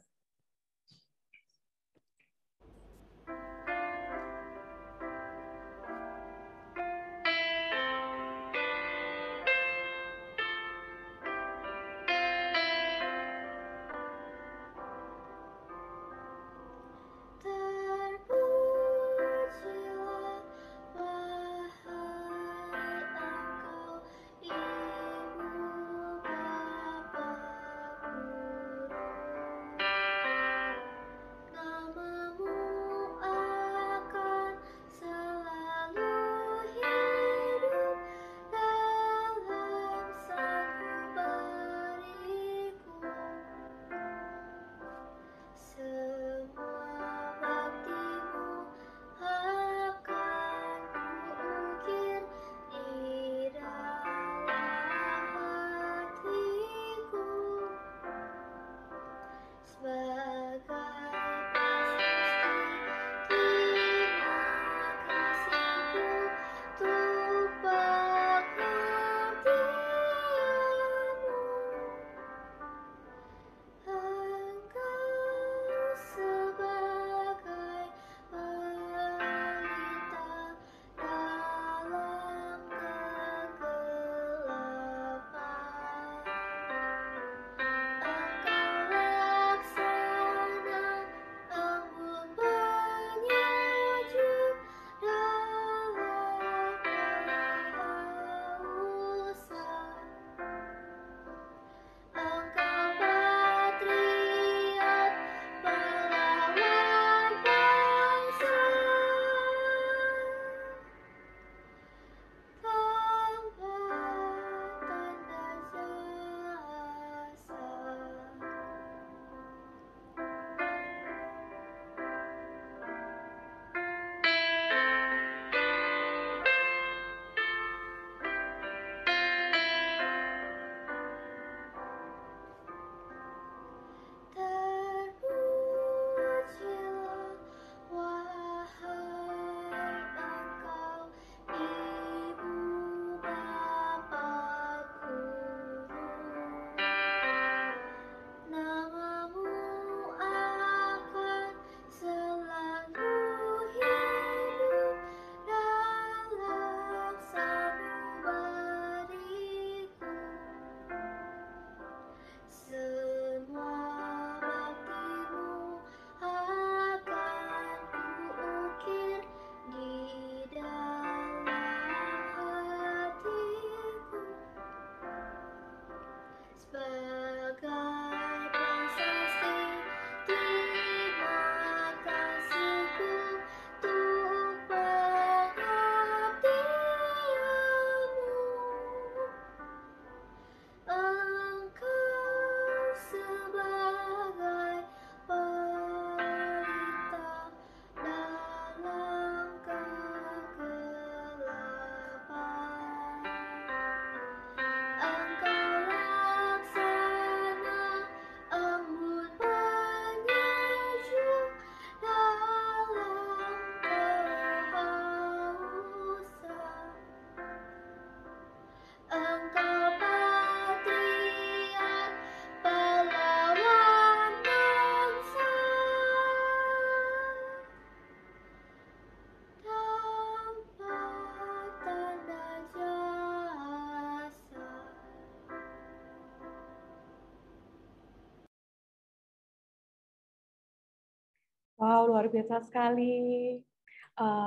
Wow, luar biasa sekali.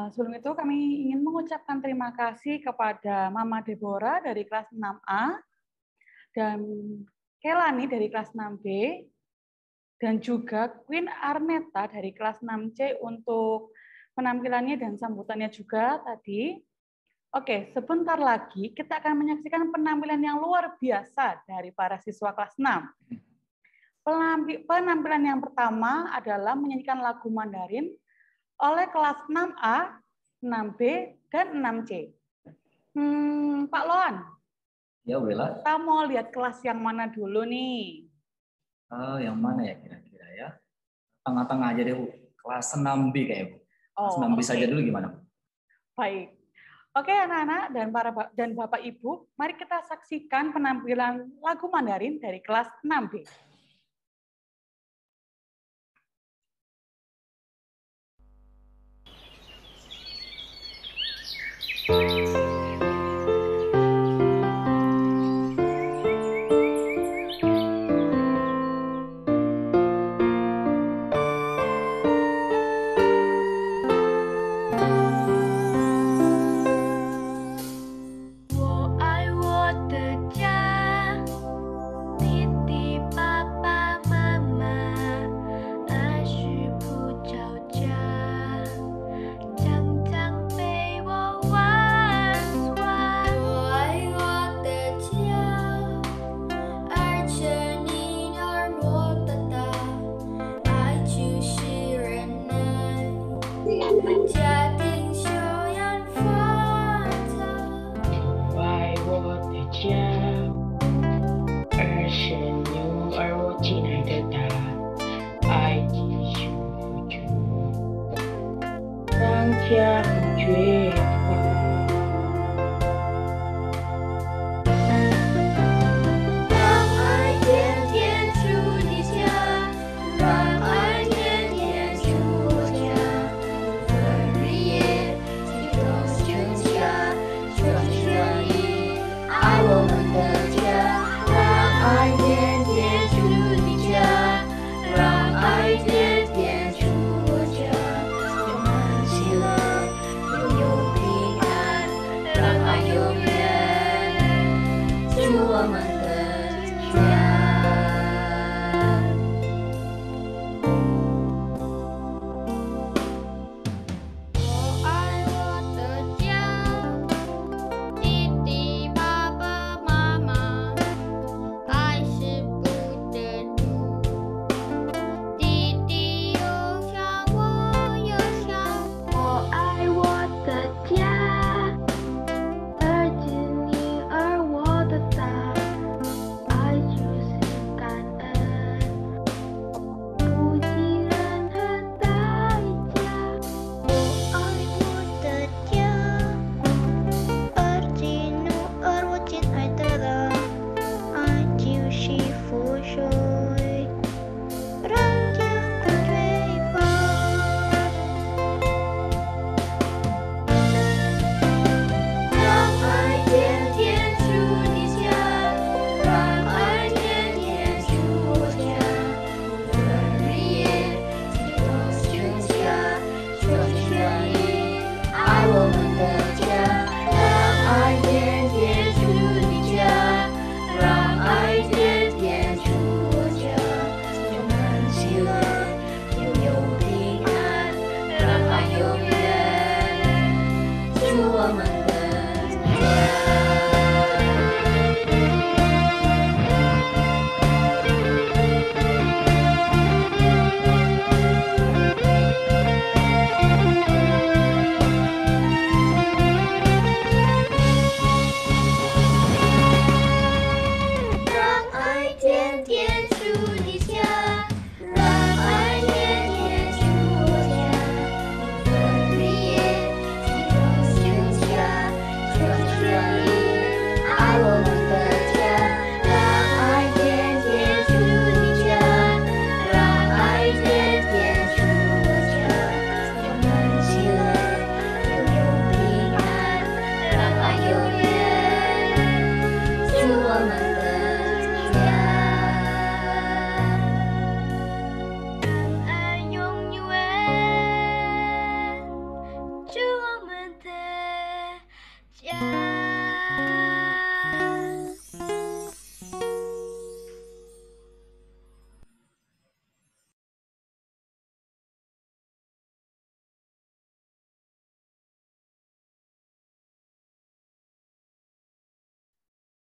Sebelum itu kami ingin mengucapkan terima kasih kepada Mama Deborah dari kelas 6A dan Kelani dari kelas 6B dan juga Queen Arneta dari kelas 6C untuk penampilannya dan sambutannya juga tadi. Oke, sebentar lagi kita akan menyaksikan penampilan yang luar biasa dari para siswa kelas 6. Penampilan yang pertama adalah menyanyikan lagu Mandarin oleh kelas 6A, 6B, dan 6C. Pak Loan, Ya, Wela. kita mau lihat kelas yang mana dulu nih? Yang mana ya kira-kira ya? Tengah-tengah aja deh, Bu. Kelas 6B kayak, Bu. Kelas 6B saja dulu gimana, Bu? Baik. Oke, anak-anak dan Bapak Ibu, mari kita saksikan penampilan lagu Mandarin dari kelas 6B. Mama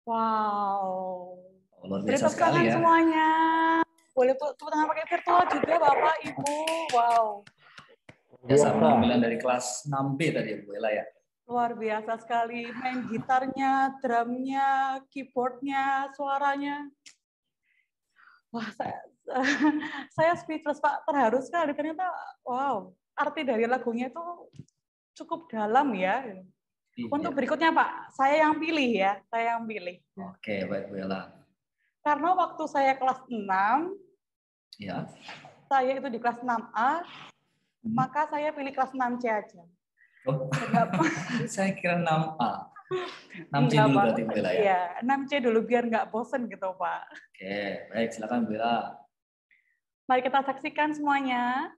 Wow. Luar Beri biasa tepuk sekali tangan ya. semuanya. Boleh tepuk tangan pakai virtual juga Bapak Ibu. Wow. Biasa penampilan dari kelas 6B tadi ya Bu Ella ya. Luar biasa sekali. Main gitarnya, drumnya, keyboardnya, suaranya. Wah, saya speechless Pak. Terharu sekali. Ternyata wow, arti dari lagunya itu cukup dalam ya. Untuk berikutnya Pak, saya yang pilih ya. Saya yang pilih. Oke, baik Bu Ella. Karena waktu saya kelas 6, Ya. saya itu di kelas 6A, maka saya pilih kelas 6C aja. Oh, saya kira 6A. 6C dulu berarti Bu Ella ya? Iya, 6C dulu biar nggak bosen gitu Pak. Oke, baik silakan Bu Ella. Mari kita saksikan semuanya.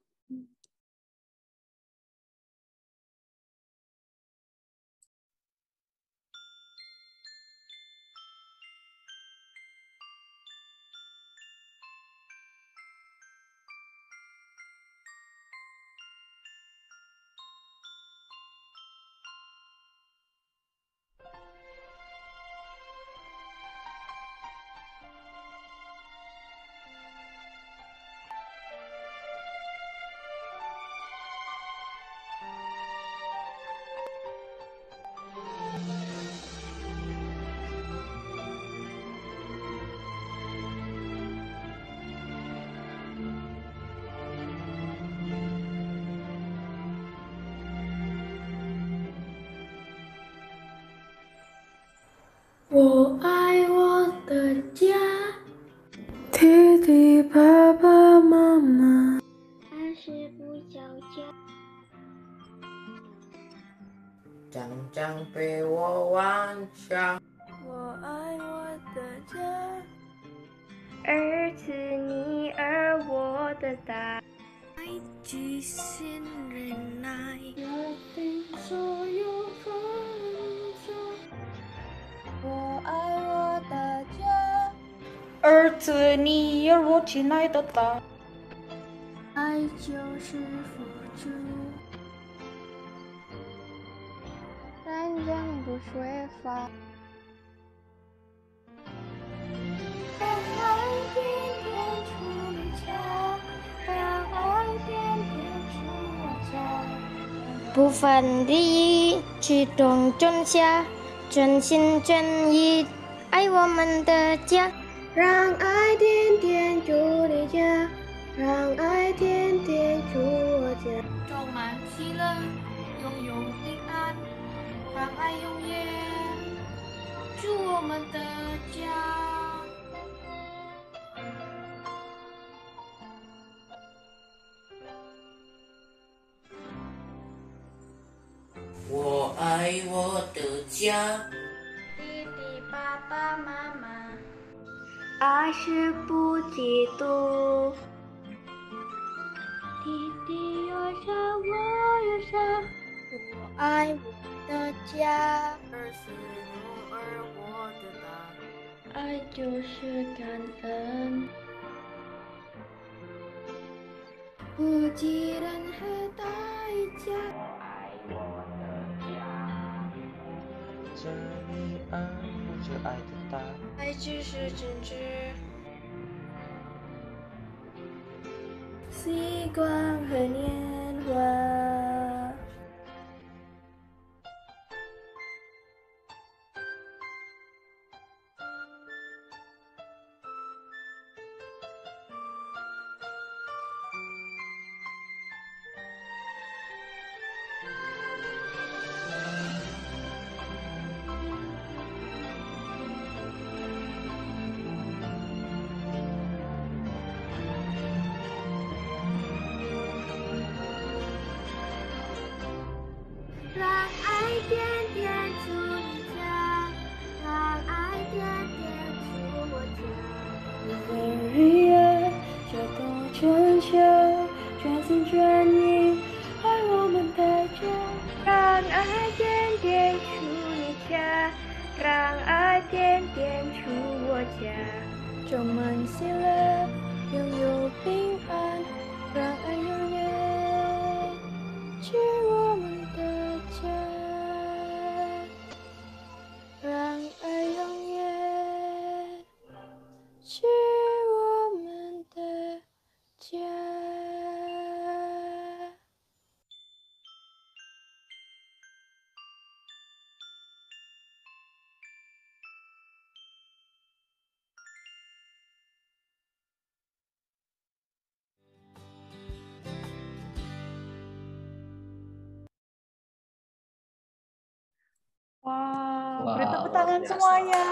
Beri tepuk tangan semuanya.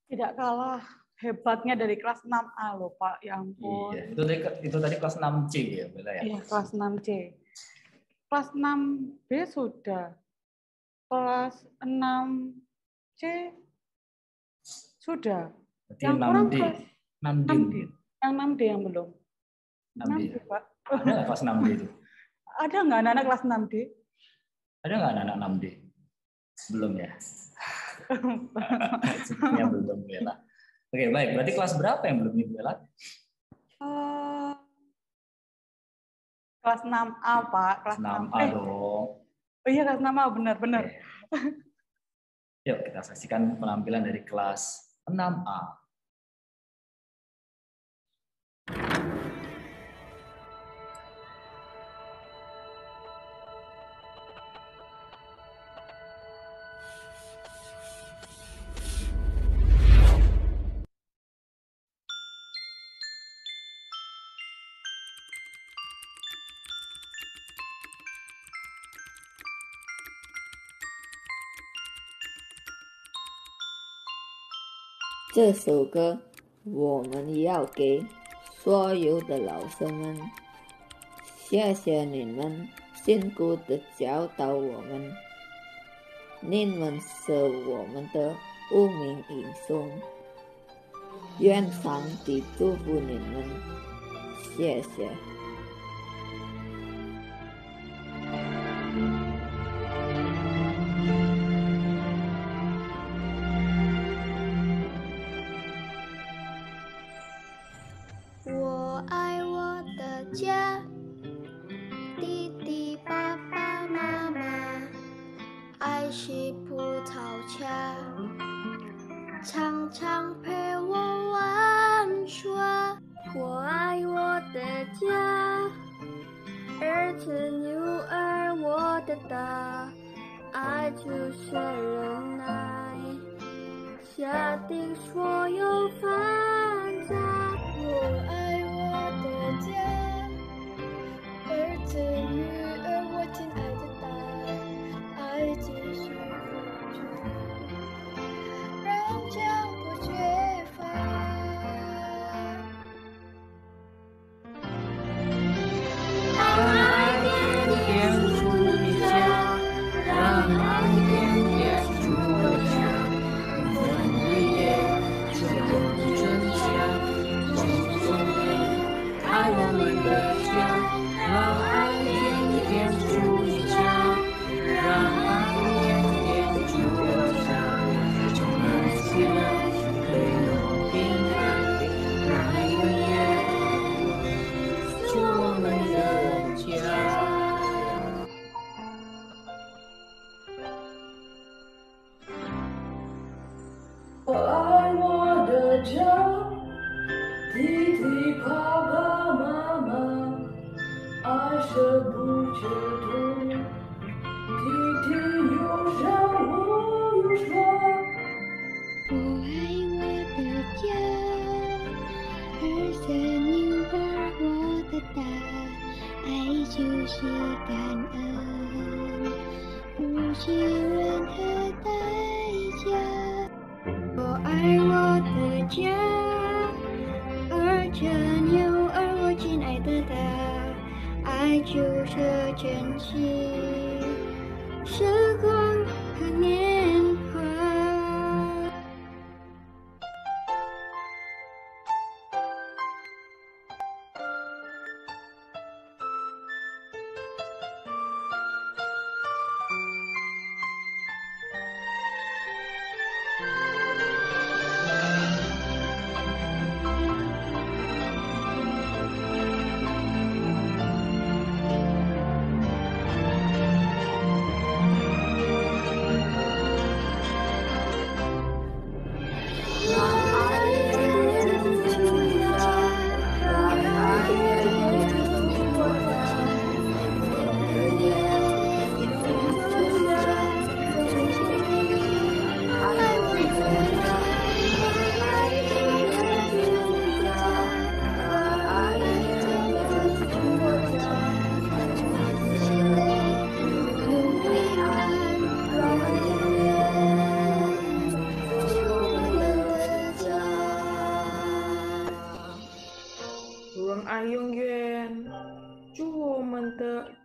Tidak kalah hebatnya dari kelas 6A loh Pak, ya ampun. Iya, itu tadi kelas 6C ya, Bella ya? Iya, kelas 6C. Kelas 6B sudah. Kelas 6C sudah. Berarti Yang kurang 6D. kelas 6D. Yang 6D yang belum. 6D. Pak. Ada nggak kelas 6D itu? Ada nggak anak-anak kelas 6D? Ada nggak anak-anak 6D? Belum ya? Sepertinya belum, Bella. Oke, baik. Berarti kelas berapa yang belum nih, Bella? Kelas 6A, Pak. Kelas 6A dong. Oh iya, kelas 6A, benar-benar. Yuk, kita saksikan penampilan dari kelas 6A.这首歌我们要给所有的老师们，谢谢你们辛苦的教导我们，你们是我们的无名英雄，愿上帝祝福你们，谢谢。我爱我的家，弟弟、爸爸妈妈，爱是葡萄茶，常常陪我玩耍。我爱我的家，儿子、女儿，我的大爱就是忍耐，下定所有烦躁。我爱我的家，儿子、女儿，我亲爱的大爱继续付出，让家不缺乏。让爱点点出你家，让爱点点出我家，分日夜就不真假。爱我们的家，让爱点点出你家，让爱点点出我家，充满喜乐，唯有平安，让爱永远是我们的家。我爱我的家，弟弟、爸爸妈妈，爱是不解脱，弟弟又让我又说。我爱我的家，儿子、女儿，我的大爱就是感恩，不计任何代价。我爱我的家，儿子、女儿，我亲爱的大爱就是珍惜时光和年华。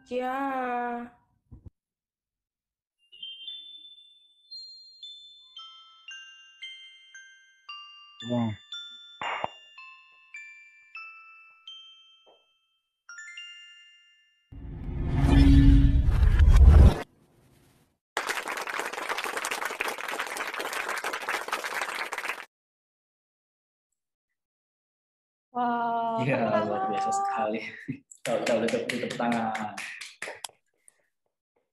Ya. Ya. Wah, Iya, tepuk luar biasa tangan. sekali. Kalau tepuk tangan.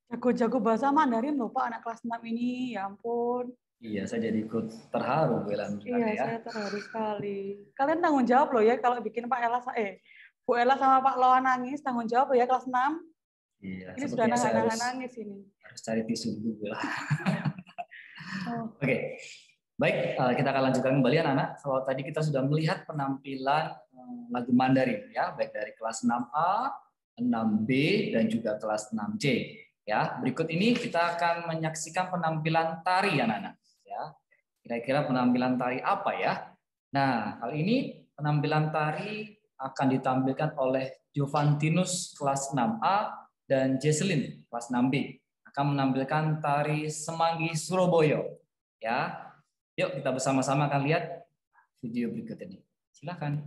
Jago-jago bahasa Mandarin loh Pak, anak kelas 6 ini. Ya ampun. Iya, saya jadi ikut terharu Bu Ella Iya, ya. saya terharu sekali. Kalian tanggung jawab loh ya kalau bikin Pak Ella, Bu Ella sama Pak Loa nangis, tanggung jawab loh ya kelas 6. Iya, Ini sudah sepertinya saya nahan nangis ini. harus cari tisu dulu Bu Ella. Oh. Oke. Baik, kita akan lanjutkan kembali anak-anak. Kalau tadi kita sudah melihat penampilan lagu Mandarin ya, baik dari kelas 6A, 6B dan juga kelas 6C. Ya, berikut ini kita akan menyaksikan penampilan tari anak-anak. Ya, kira-kira penampilan tari apa ya? Nah, kali ini penampilan tari akan ditampilkan oleh Jovantinus kelas 6A dan Jesselyn kelas 6B. Akan menampilkan tari Semanggi Surabaya. Ya, yuk kita bersama-sama akan lihat video berikut ini. Silakan.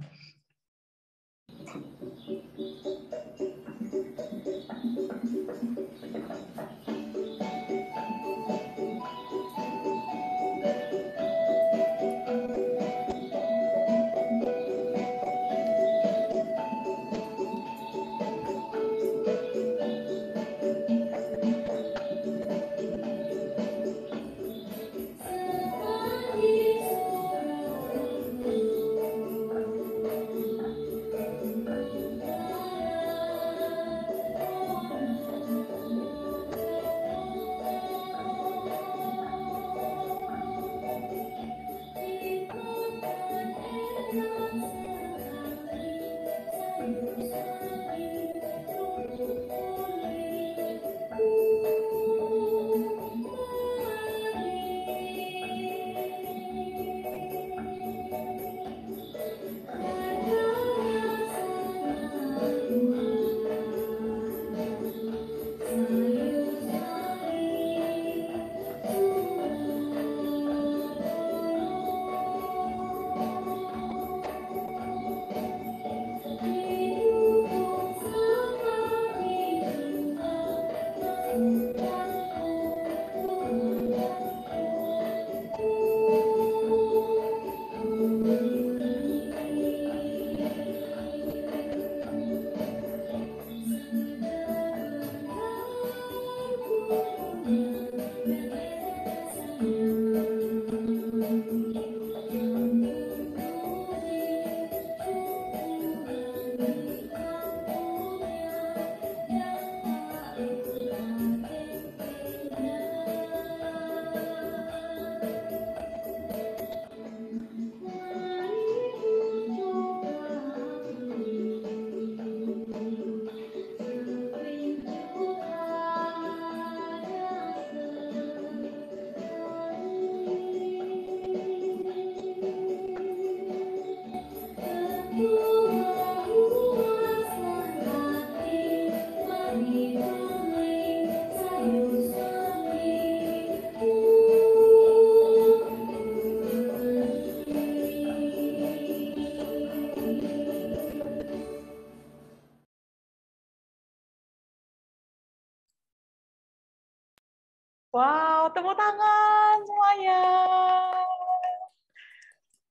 Wow, tepuk tangan semuanya.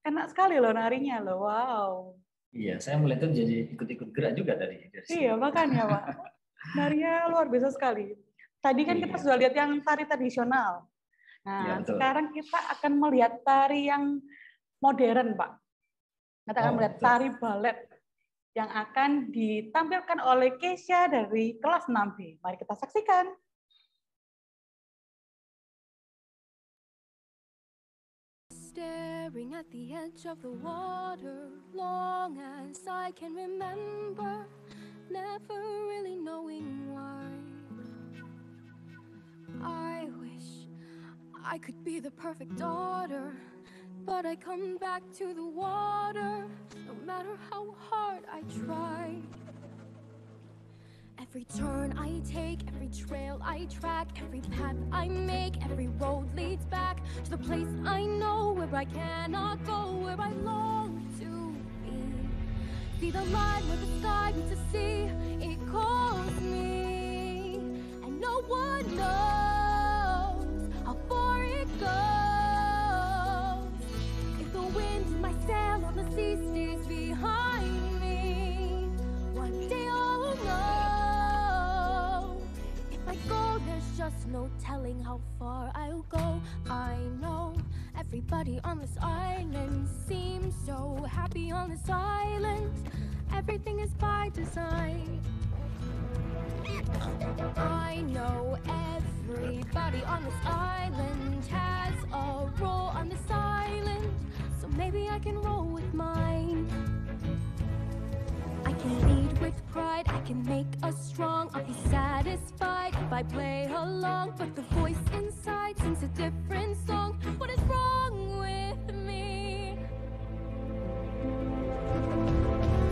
Enak sekali loh narinya loh, wow. Iya, saya melihat itu jadi ikut-ikut gerak juga dari sini. Iya, makanya Pak. Narinya luar biasa sekali. Tadi kan kita sudah lihat yang tari tradisional. Nah, ya, sekarang kita akan melihat tari yang modern, Pak. Kita akan melihat tari balet yang akan ditampilkan oleh Keisha dari kelas 6B. Mari kita saksikan. Staring at the edge of the water, long as I can remember, never really knowing why. I wish I could be the perfect daughter, but I come back to the water, no matter how hard I try. At Every turn I take, every trail I track, every path I make, every road leads back to the place I know where I cannot go, where I long to be. See the line where the sky meets the sea, it calls me, and no one knows how far it goes. If the wind in my sail on the sea stays behind me, one day I'll know. If I go, there's just no telling how far I'll go. I know everybody on this island seems so happy on this island. Everything is by design. I know everybody on this island has a role on this island, so maybe I can roll with mine. I can lead with pride, I can make us strong. I'll be satisfied if I play along, but the voice inside sings a different song. What is wrong with me?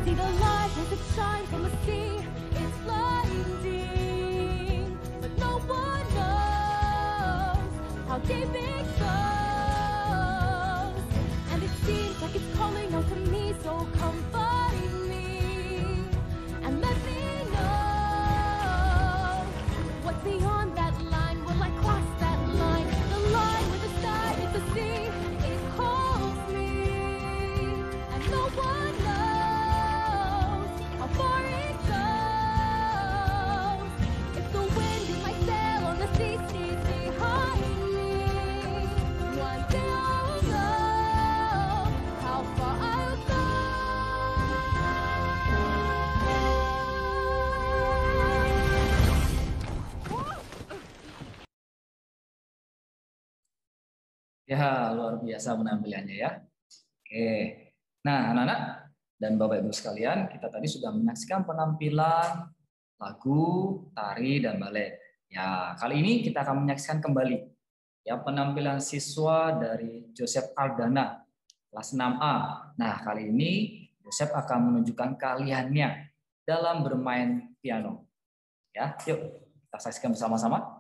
See the light as it shines from the sea, it's blinding, but no one knows how deep it goes. And it seems like it's calling out to me, so come find me and let me know what's beyond that line. Will I cross that line? The line with the sky meets the sea, it calls me, and no one knows how far it goes. If the wind in my sail on the sea stays behind me, one day I'll know how far I'll go. Ya, luar biasa penampilannya ya. Oke. Nah, anak-anak dan Bapak Ibu sekalian, kita tadi sudah menyaksikan penampilan lagu, tari, dan balet. Ya, kali ini kita akan menyaksikan kembali ya penampilan siswa dari Joseph Aldana kelas 6A. Nah, kali ini Joseph akan menunjukkan keahliannya dalam bermain piano. Ya, yuk kita saksikan bersama-sama.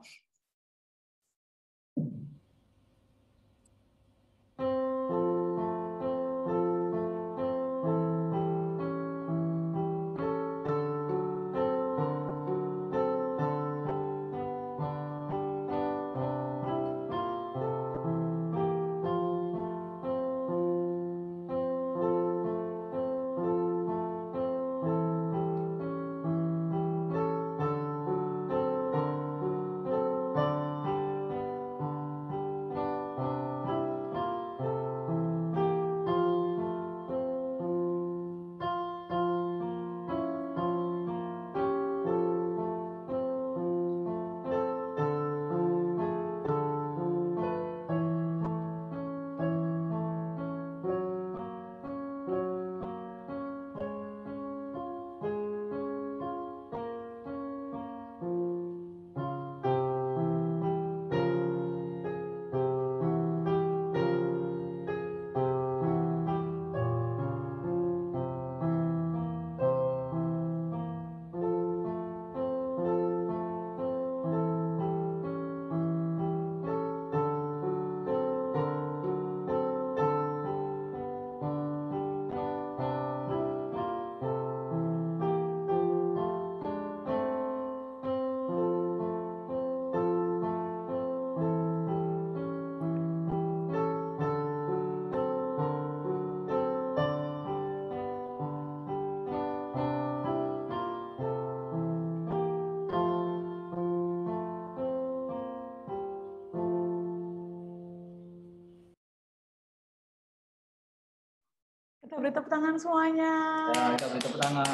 Kita beri tepuk tangan semuanya. Ya, kita beri tepuk tangan.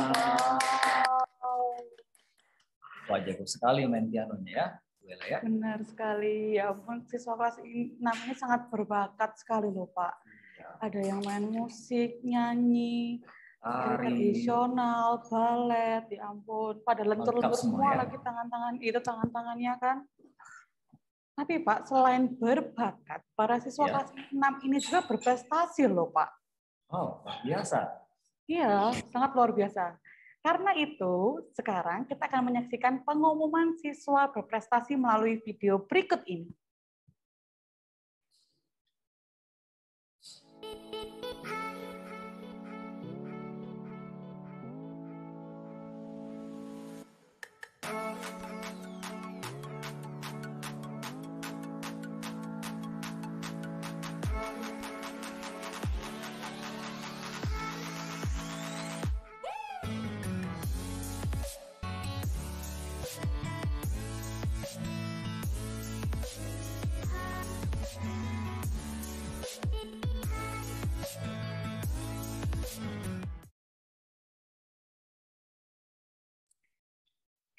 Wah, jago sekali main pianonya ya, Bu Ella ya. Benar sekali. Ya ampun, siswa kelas 6 ini sangat berbakat sekali loh, Pak. Ada yang main musik, nyanyi, tradisional, balet, ya ampun. Pada lentur-lentur semua ya. Lagi tangan-tangannya kan. Tapi Pak, selain berbakat, para siswa kelas 6 ini juga berprestasi loh Pak. Oh, luar biasa. Iya, sangat luar biasa. Karena itu, sekarang kita akan menyaksikan pengumuman siswa berprestasi melalui video berikut ini.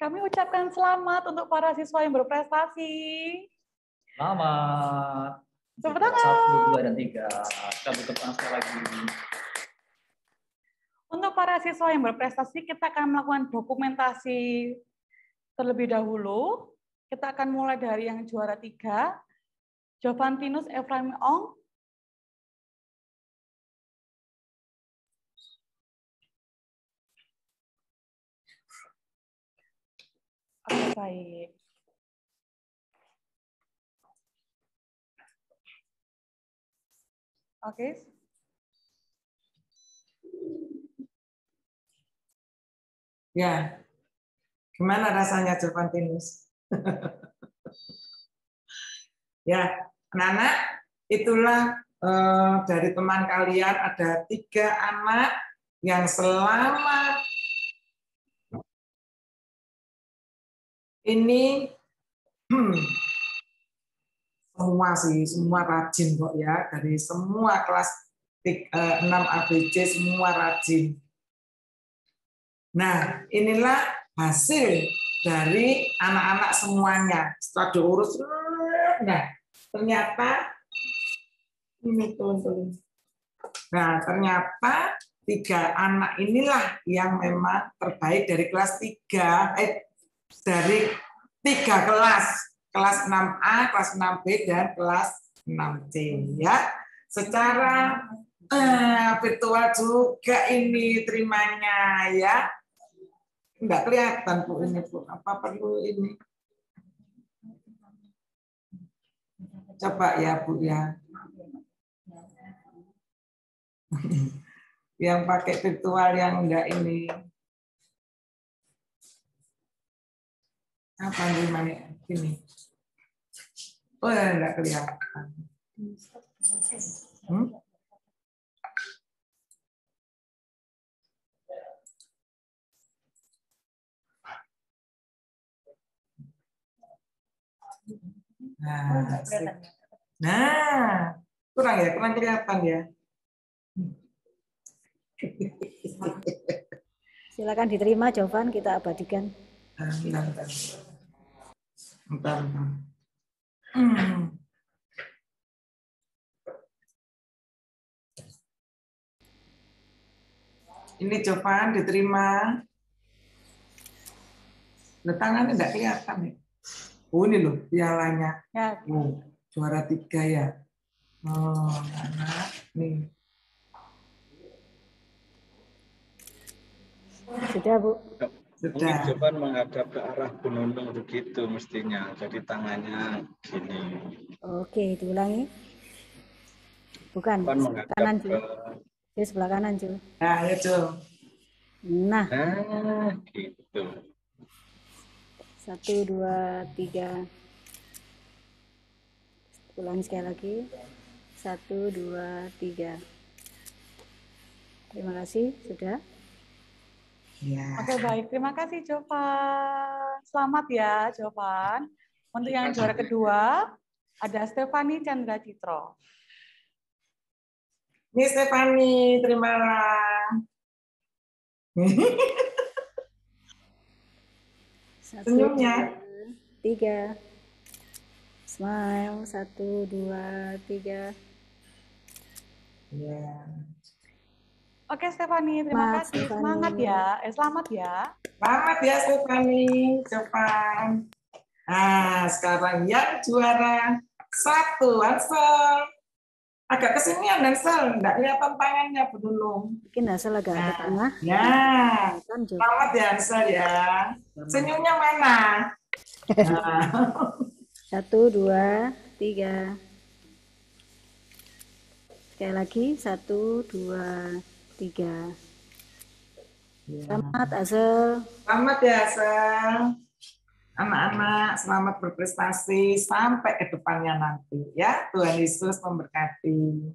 Kami ucapkan selamat untuk para siswa yang berprestasi. Selamat. Tepuk tangan. 1, 2, dan 3. Kita tepuk tangan sekali lagi. Untuk para siswa yang berprestasi, kita akan melakukan dokumentasi terlebih dahulu. Kita akan mulai dari yang juara 3, Jovantinus Efraim Ong. Oke, baik. Oke. Ya, gimana rasanya Jovantinus? Ya, anak-anak, itulah dari teman kalian ada 3 anak yang selamat. Ini semua rajin kok ya, dari semua kelas 6 ABC semua rajin. Nah, inilah hasil dari anak-anak semuanya. Setelah diurus, nah ternyata ini teman-teman. Nah, ternyata 3 anak inilah yang memang terbaik dari kelas 3, dari 3 kelas 6A, kelas 6B, dan kelas 6C ya. Secara virtual juga ini terimanya ya. Enggak kelihatan Bu ini Bu. Apa perlu ini? Coba ya Bu ya. Yang pakai virtual yang enggak ini. Apa namanya ini? Oh, enggak kelihatan. Nah, kurang kelihatan ya. Silakan diterima Jovan, kita abadikan. Bentar. Ini Jovan diterima. Tangannya enggak kelihatan nih. Oh, ini loh pialanya. Ya. Oh, juara 3 ya. Oh, anak nih. Sudah Bu. Mungkin Jovan menghadap ke arah Bu Nunung begitu mestinya. Jadi tangannya gini. Oke, diulangi. Bukan, kanan Ju. Di sebelah kanan Ju. Nah, ya Ju. Nah. Gitu. 1, 2, 3. Ulangi sekali lagi. 1, 2, 3. Terima kasih, sudah. Ya. Oke, baik. Terima kasih, Jovan. Selamat ya, Jovan. Untuk yang juara kedua, ada Stefani Chandra Citro. Ini Stefani, terimalah. 1, Senyumnya. 2, 3. Smile. 1, 2, 3. Ya. Oke, Stefani, terima kasih. Stefani. Semangat ya. Selamat ya. Selamat ya, Stefani. Jovan. Nah, sekarang yang juara 1, Hansel. Agak Agak kesinian Hansel, enggak kelihatan tangannya Bu Nunung. Mungkin Hansel agak ke tengah. Ya, selamat ya Hansel ya. Senyumnya mana? Nah. 1, 2, 3. Sekali lagi 1, 2, 3. Selamat Hansel. Selamat ya Hansel. Anak-anak selamat berprestasi sampai ke depannya nanti ya. Tuhan Yesus memberkati.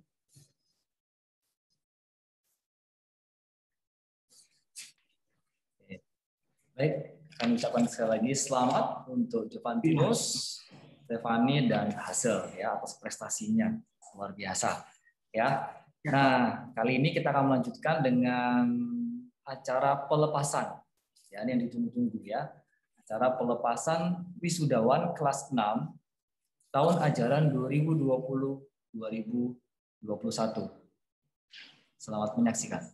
Baik, kami ucapkan sekali lagi selamat untuk Jovantinus, Stefani dan Hazel ya atas prestasinya luar biasa ya. Nah, kali ini kita akan melanjutkan dengan acara pelepasan ya, ini yang ditunggu-tunggu ya. Acara pelepasan wisudawan kelas 6 tahun ajaran 2020-2021. Selamat menyaksikan.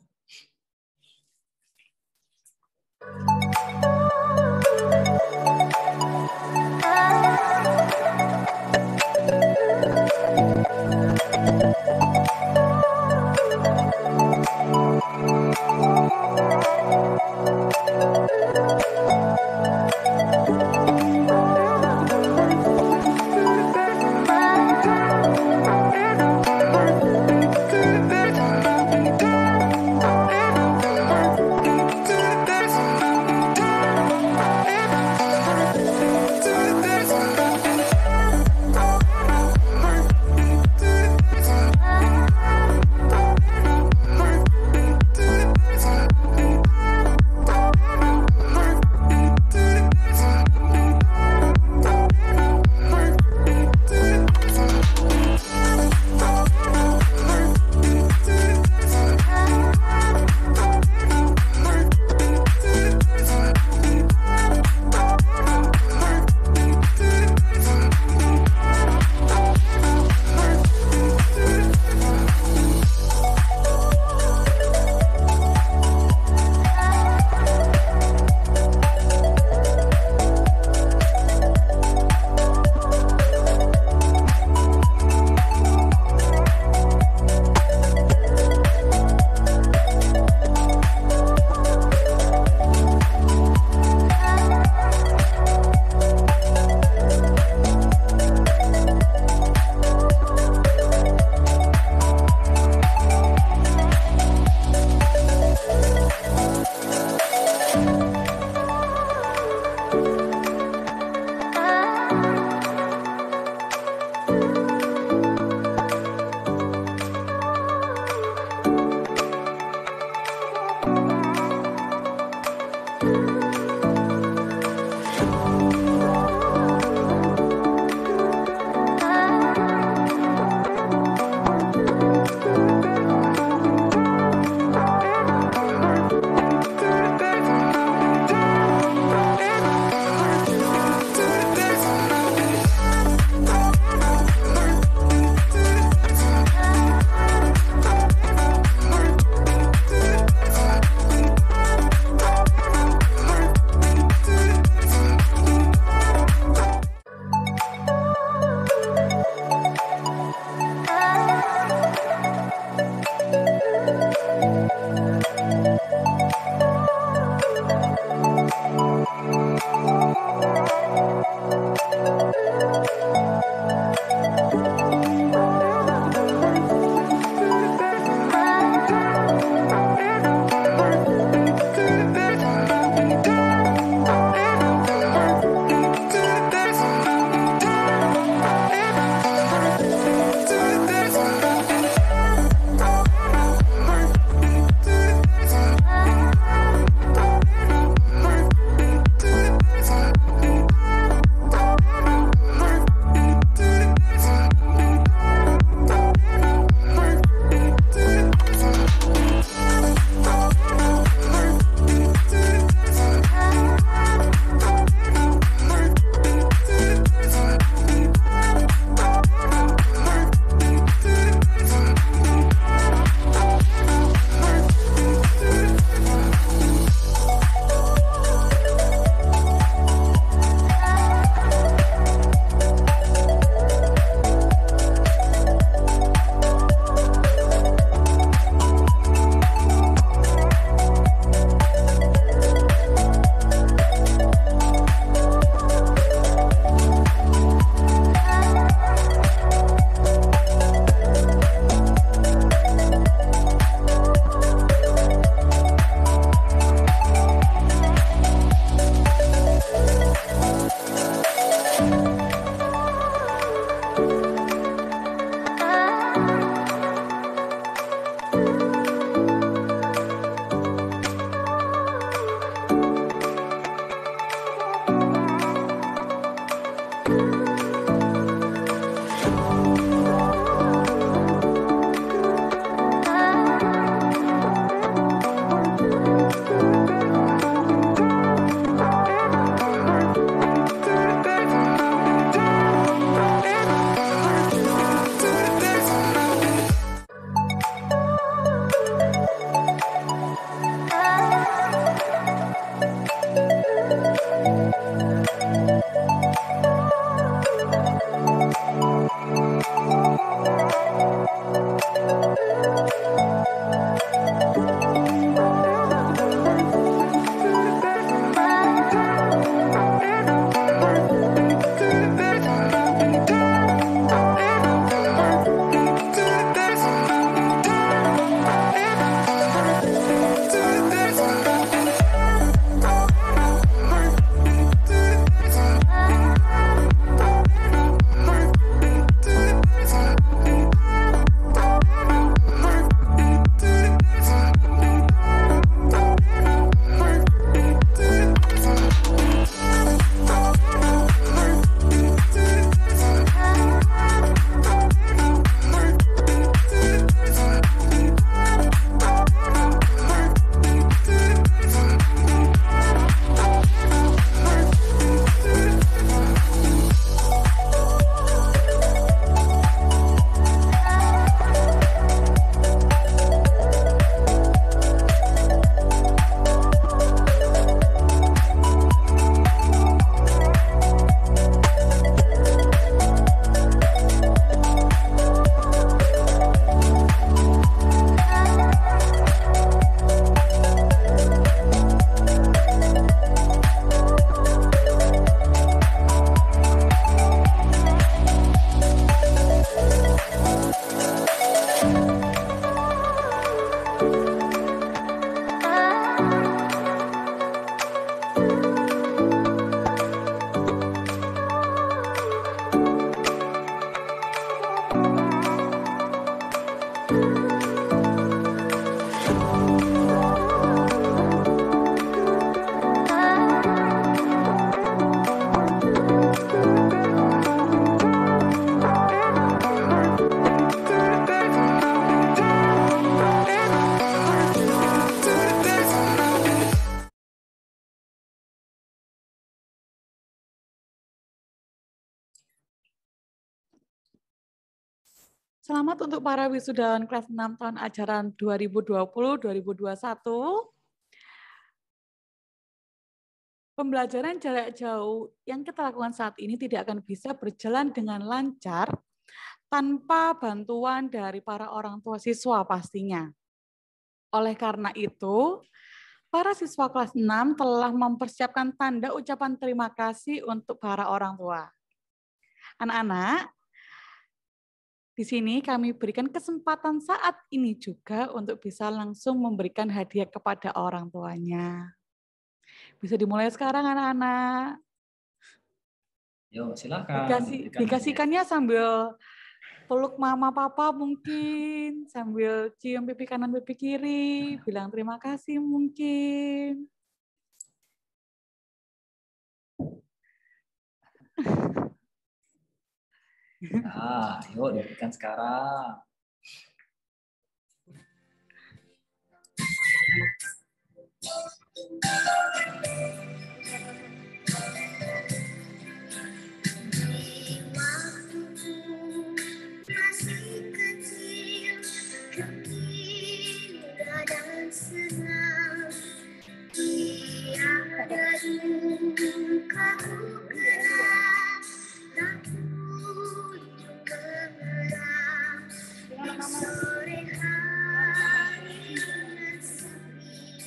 Selamat untuk para wisudawan kelas 6 tahun ajaran 2020-2021. Pembelajaran jarak jauh yang kita lakukan saat ini tidak akan bisa berjalan dengan lancar tanpa bantuan dari para orang tua siswa pastinya. Oleh karena itu, para siswa kelas 6 telah mempersiapkan tanda ucapan terima kasih untuk para orang tua. Anak-anak, di sini kami berikan kesempatan saat ini juga untuk bisa langsung memberikan hadiah kepada orang tuanya. Bisa dimulai sekarang anak-anak. Yuk, silakan. Dikasihkannya sambil peluk mama papa mungkin, sambil cium pipi kanan pipi kiri, bilang terima kasih mungkin. Nah, yuk diberikan sekarang. Masih kecil, gembira dan senang, tiada duka keras, tak kunjung gemerang. Di sore hari yang sepi,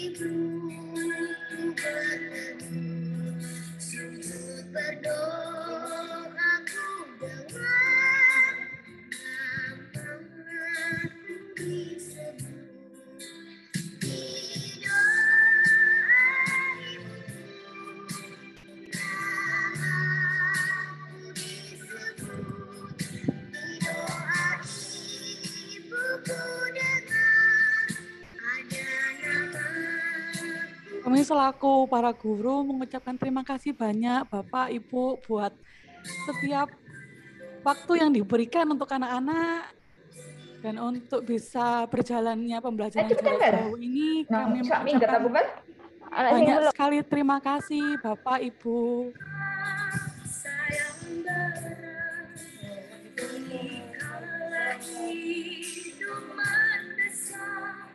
ibu bertemu, sujud berdoa ku dengar, namaku disebut, di doa ibuku, namaku disebut, di doa ibuku dengar, ada namaku. Kami selaku para guru mengucapkan terima kasih banyak Bapak, Ibu buat setiap waktu yang diberikan untuk anak-anak dan untuk bisa berjalannya pembelajaran jarak jauh ini kami mengucapkan banyak sekali terima kasih Bapak, Ibu. Sayang berat, dikala hidup mendesak.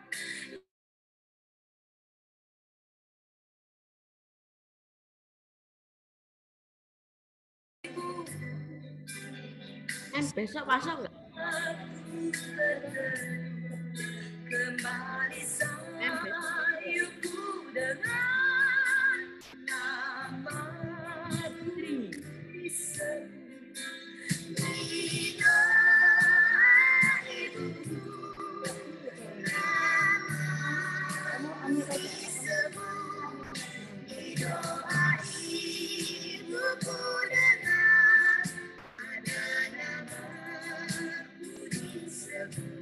Besok masuk nggak? Kembali sayuku dengan namaku disebut, di doa ibuku, namaku disebut, di doa ibuku dengar, ada namaku disebut.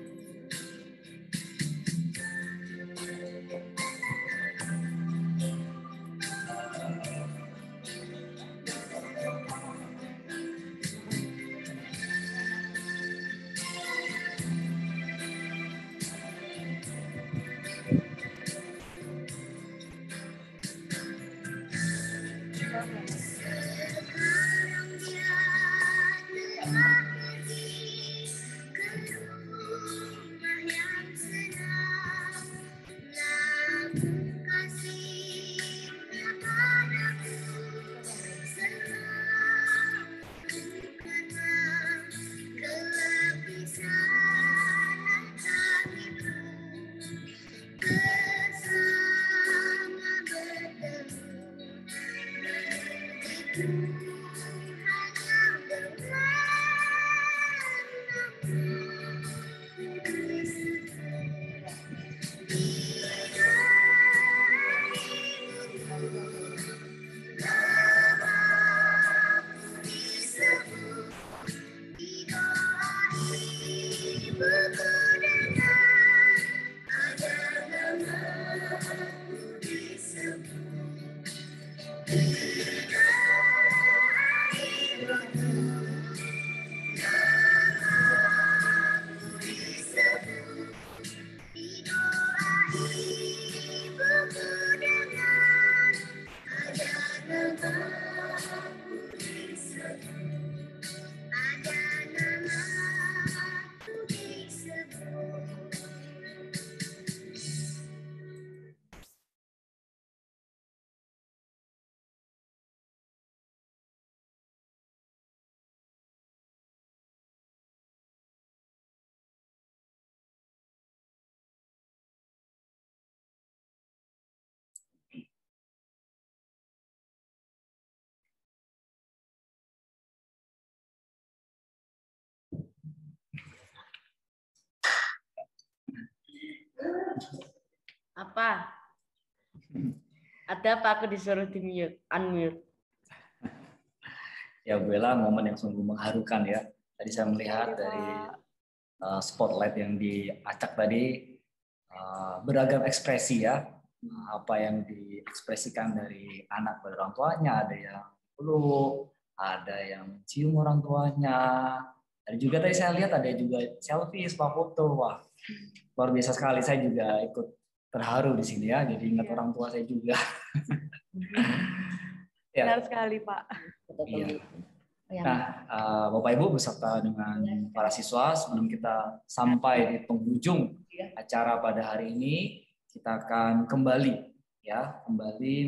Sekarang dia telah pergi ke rumah yang senang, namun kasihnya padaku selalu kenang. Kelak di sana kami pun bersama bertemu. Itu hanya dengan namaku disebut, di doa ibuku, namaku disebut, di doa ibuku dengar, ada namaku disebut, di doa ibuku, namaku disebut, di doa ibuku dengar, ada namaku disebut, ada namaku. apa? Ada apa aku disuruh di-mute, unmute? Ya Bu Ella, momen yang sungguh mengharukan ya. Tadi saya melihat dari spotlight yang diacak tadi beragam ekspresi ya. Apa yang diekspresikan dari anak pada orang tuanya, ada yang peluk, ada yang cium orang tuanya. Dan juga tadi saya lihat ada juga selfie, foto. Wah, luar biasa sekali. Saya juga ikut terharu di sini ya. Jadi ingat orang tua saya juga. Ya. Benar sekali, Pak. Iya. Nah, Bapak Ibu beserta dengan para siswa, sebelum kita sampai di penghujung acara pada hari ini, kita akan kembali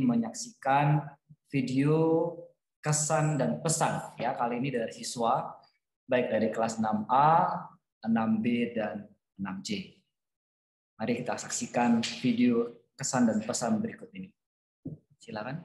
menyaksikan video kesan dan pesan ya, kali ini dari siswa baik dari kelas 6A, 6B dan 6C. Mari kita saksikan video kesan dan pesan berikut ini. Silakan.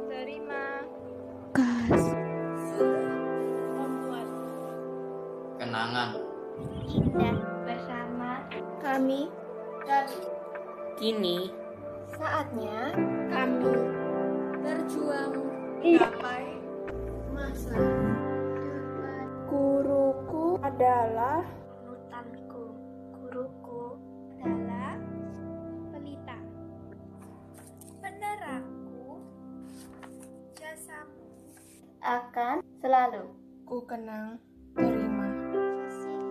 Terima kasih. Membuat Kenangan. indah bersama kami dan Kini saatnya kami berjuang gapai masa depan. Guruku adalah panutanku. Guruku adalah pelita. Penerangku, jasamu akan selalu ku kenang. Terima kasih.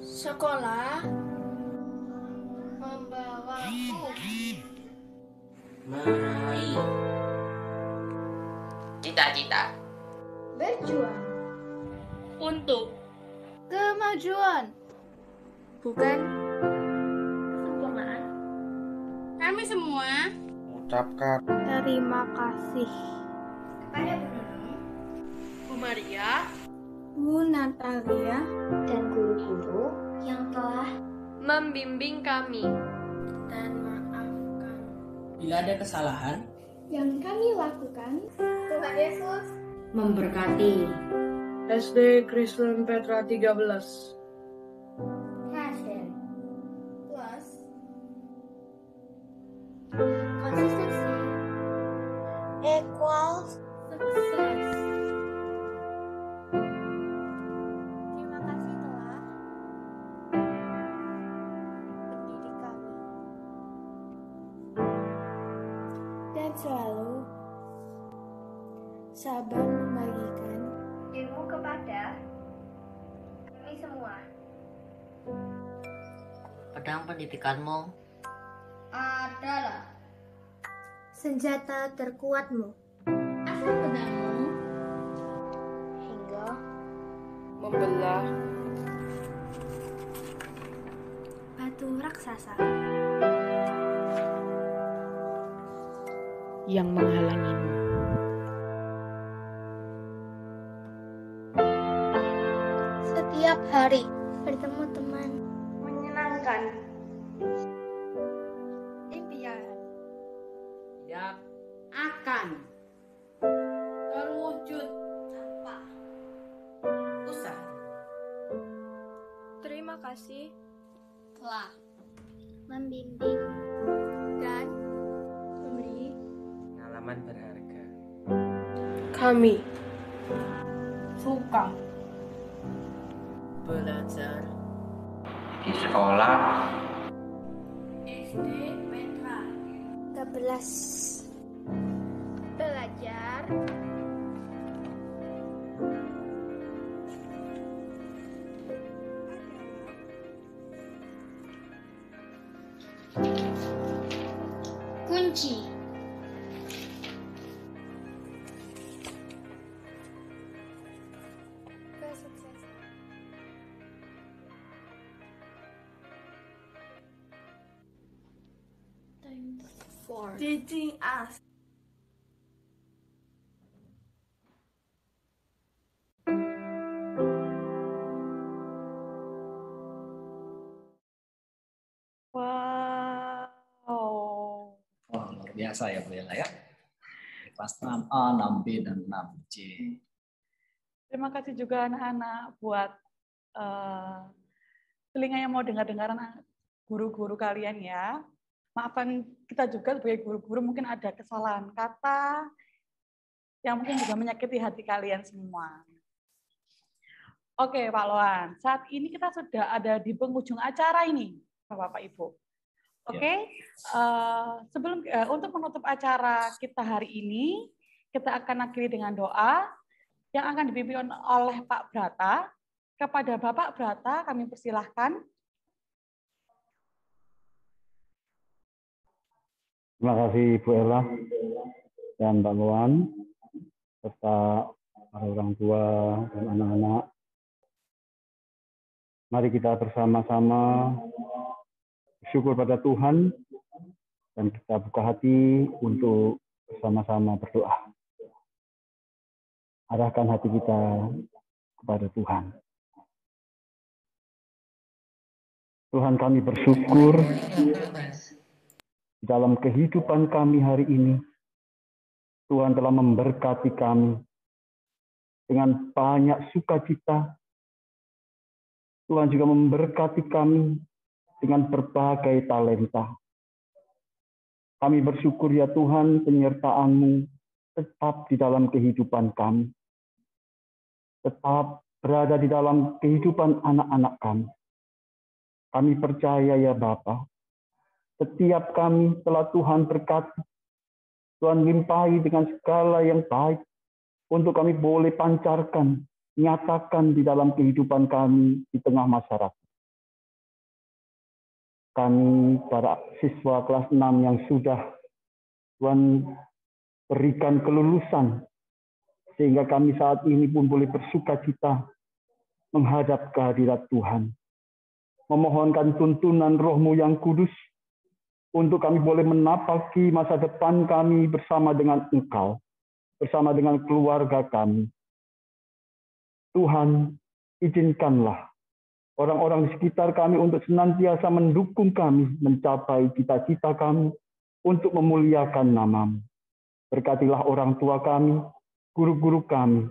Sekolah membawaku Meraih cita-cita. berjuang Untuk kemajuan, bukan kesempurnaan. Kami semua Ucapkan terima kasih kepada Bu Nunung, Bu Maria, Bu Natalia, dan guru-guru yang telah membimbing kami. dan maafkan Bila ada kesalahan, yang kami lakukan. Tuhan Yesus memberkati. SD Kristen Petra 13. Passion plus konsistensi equals sukses. Terima kasih telah mendidik kami dan selalu sabar membagikan ilmu kepada kami semua. Pedang pendidikanmu Adalah senjata terkuatmu. Asal pedangmu hingga Membelah batu raksasa yang menghalangimu. setiap hari bertemu teman menyenangkan. Impian yang akan terwujud tanpa usaha. Terima kasih telah membimbing dan memberi pengalaman berharga. Kami suka Belajar di sekolah SD Petra 13. Belajar kunci. Teaching us. Wow. Oh, luar biasa ya Bu Ella ya. Kelas 6A, 6B, dan 6C. Terima kasih juga anak-anak buat telinga yang mau dengar-dengaran guru-guru kalian ya. Maafkan kita juga sebagai guru-guru mungkin ada kesalahan kata yang mungkin juga menyakiti hati kalian semua. Oke Pak Loan, saat ini kita sudah ada di penghujung acara ini, Bapak Ibu. Oke, sebelum untuk menutup acara kita hari ini, kita akan akhiri dengan doa yang akan dipimpin oleh Pak Brata. Kepada Bapak Brata kami persilahkan. Terima kasih Bu Ella dan Pak Loan, serta para orang tua dan anak-anak. Mari kita bersama-sama bersyukur pada Tuhan dan kita buka hati untuk bersama-sama berdoa. Arahkan hati kita kepada Tuhan. Tuhan, kami bersyukur dalam kehidupan kami hari ini. Tuhan telah memberkati kami dengan banyak sukacita. Tuhan juga memberkati kami dengan berbagai talenta. Kami bersyukur ya Tuhan, penyertaan-Mu tetap di dalam kehidupan kami. Tetap berada di dalam kehidupan anak-anak kami. Kami percaya ya Bapa, setiap kami telah Tuhan berkati, Tuhan limpahi dengan segala yang baik untuk kami boleh pancarkan, nyatakan di dalam kehidupan kami di tengah masyarakat. Kami para siswa kelas 6 yang sudah Tuhan berikan kelulusan, sehingga kami saat ini pun boleh bersukacita menghadap kehadirat Tuhan. Memohonkan tuntunan Roh-Mu yang kudus, untuk kami boleh menapaki masa depan kami bersama dengan Engkau, bersama dengan keluarga kami. Tuhan, izinkanlah orang-orang di sekitar kami untuk senantiasa mendukung kami mencapai cita-cita kami untuk memuliakan nama-Mu. Berkatilah orang tua kami, guru-guru kami,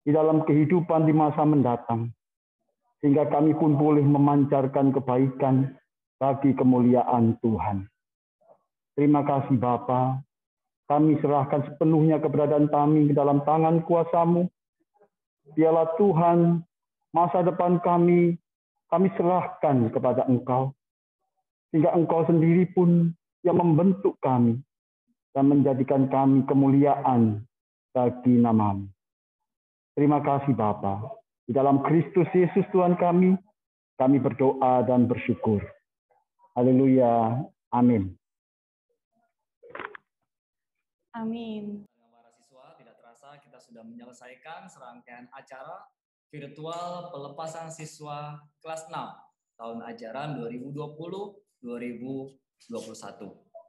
di dalam kehidupan di masa mendatang, sehingga kami pun boleh memancarkan kebaikan bagi kemuliaan Tuhan. Terima kasih Bapa, kami serahkan sepenuhnya keberadaan kami ke dalam tangan kuasa-Mu. Biarlah Tuhan, masa depan kami serahkan kepada Engkau, sehingga Engkau sendiri pun yang membentuk kami dan menjadikan kami kemuliaan bagi nama-Mu. Terima kasih Bapa. Di dalam Kristus Yesus Tuhan kami berdoa dan bersyukur. Haleluya. Amin. Amin. Para siswa, tidak terasa kita sudah menyelesaikan serangkaian acara virtual pelepasan siswa kelas 6 tahun ajaran 2020-2021.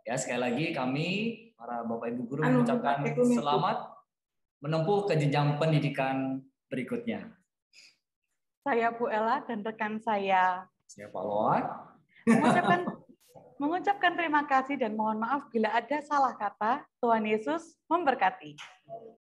Ya, sekali lagi kami para Bapak Ibu guru mengucapkan selamat menempuh ke jenjang pendidikan berikutnya. Saya Bu Ella dan rekan saya Pak Loan mengucapkan terima kasih dan mohon maaf bila ada salah kata. Tuhan Yesus memberkati.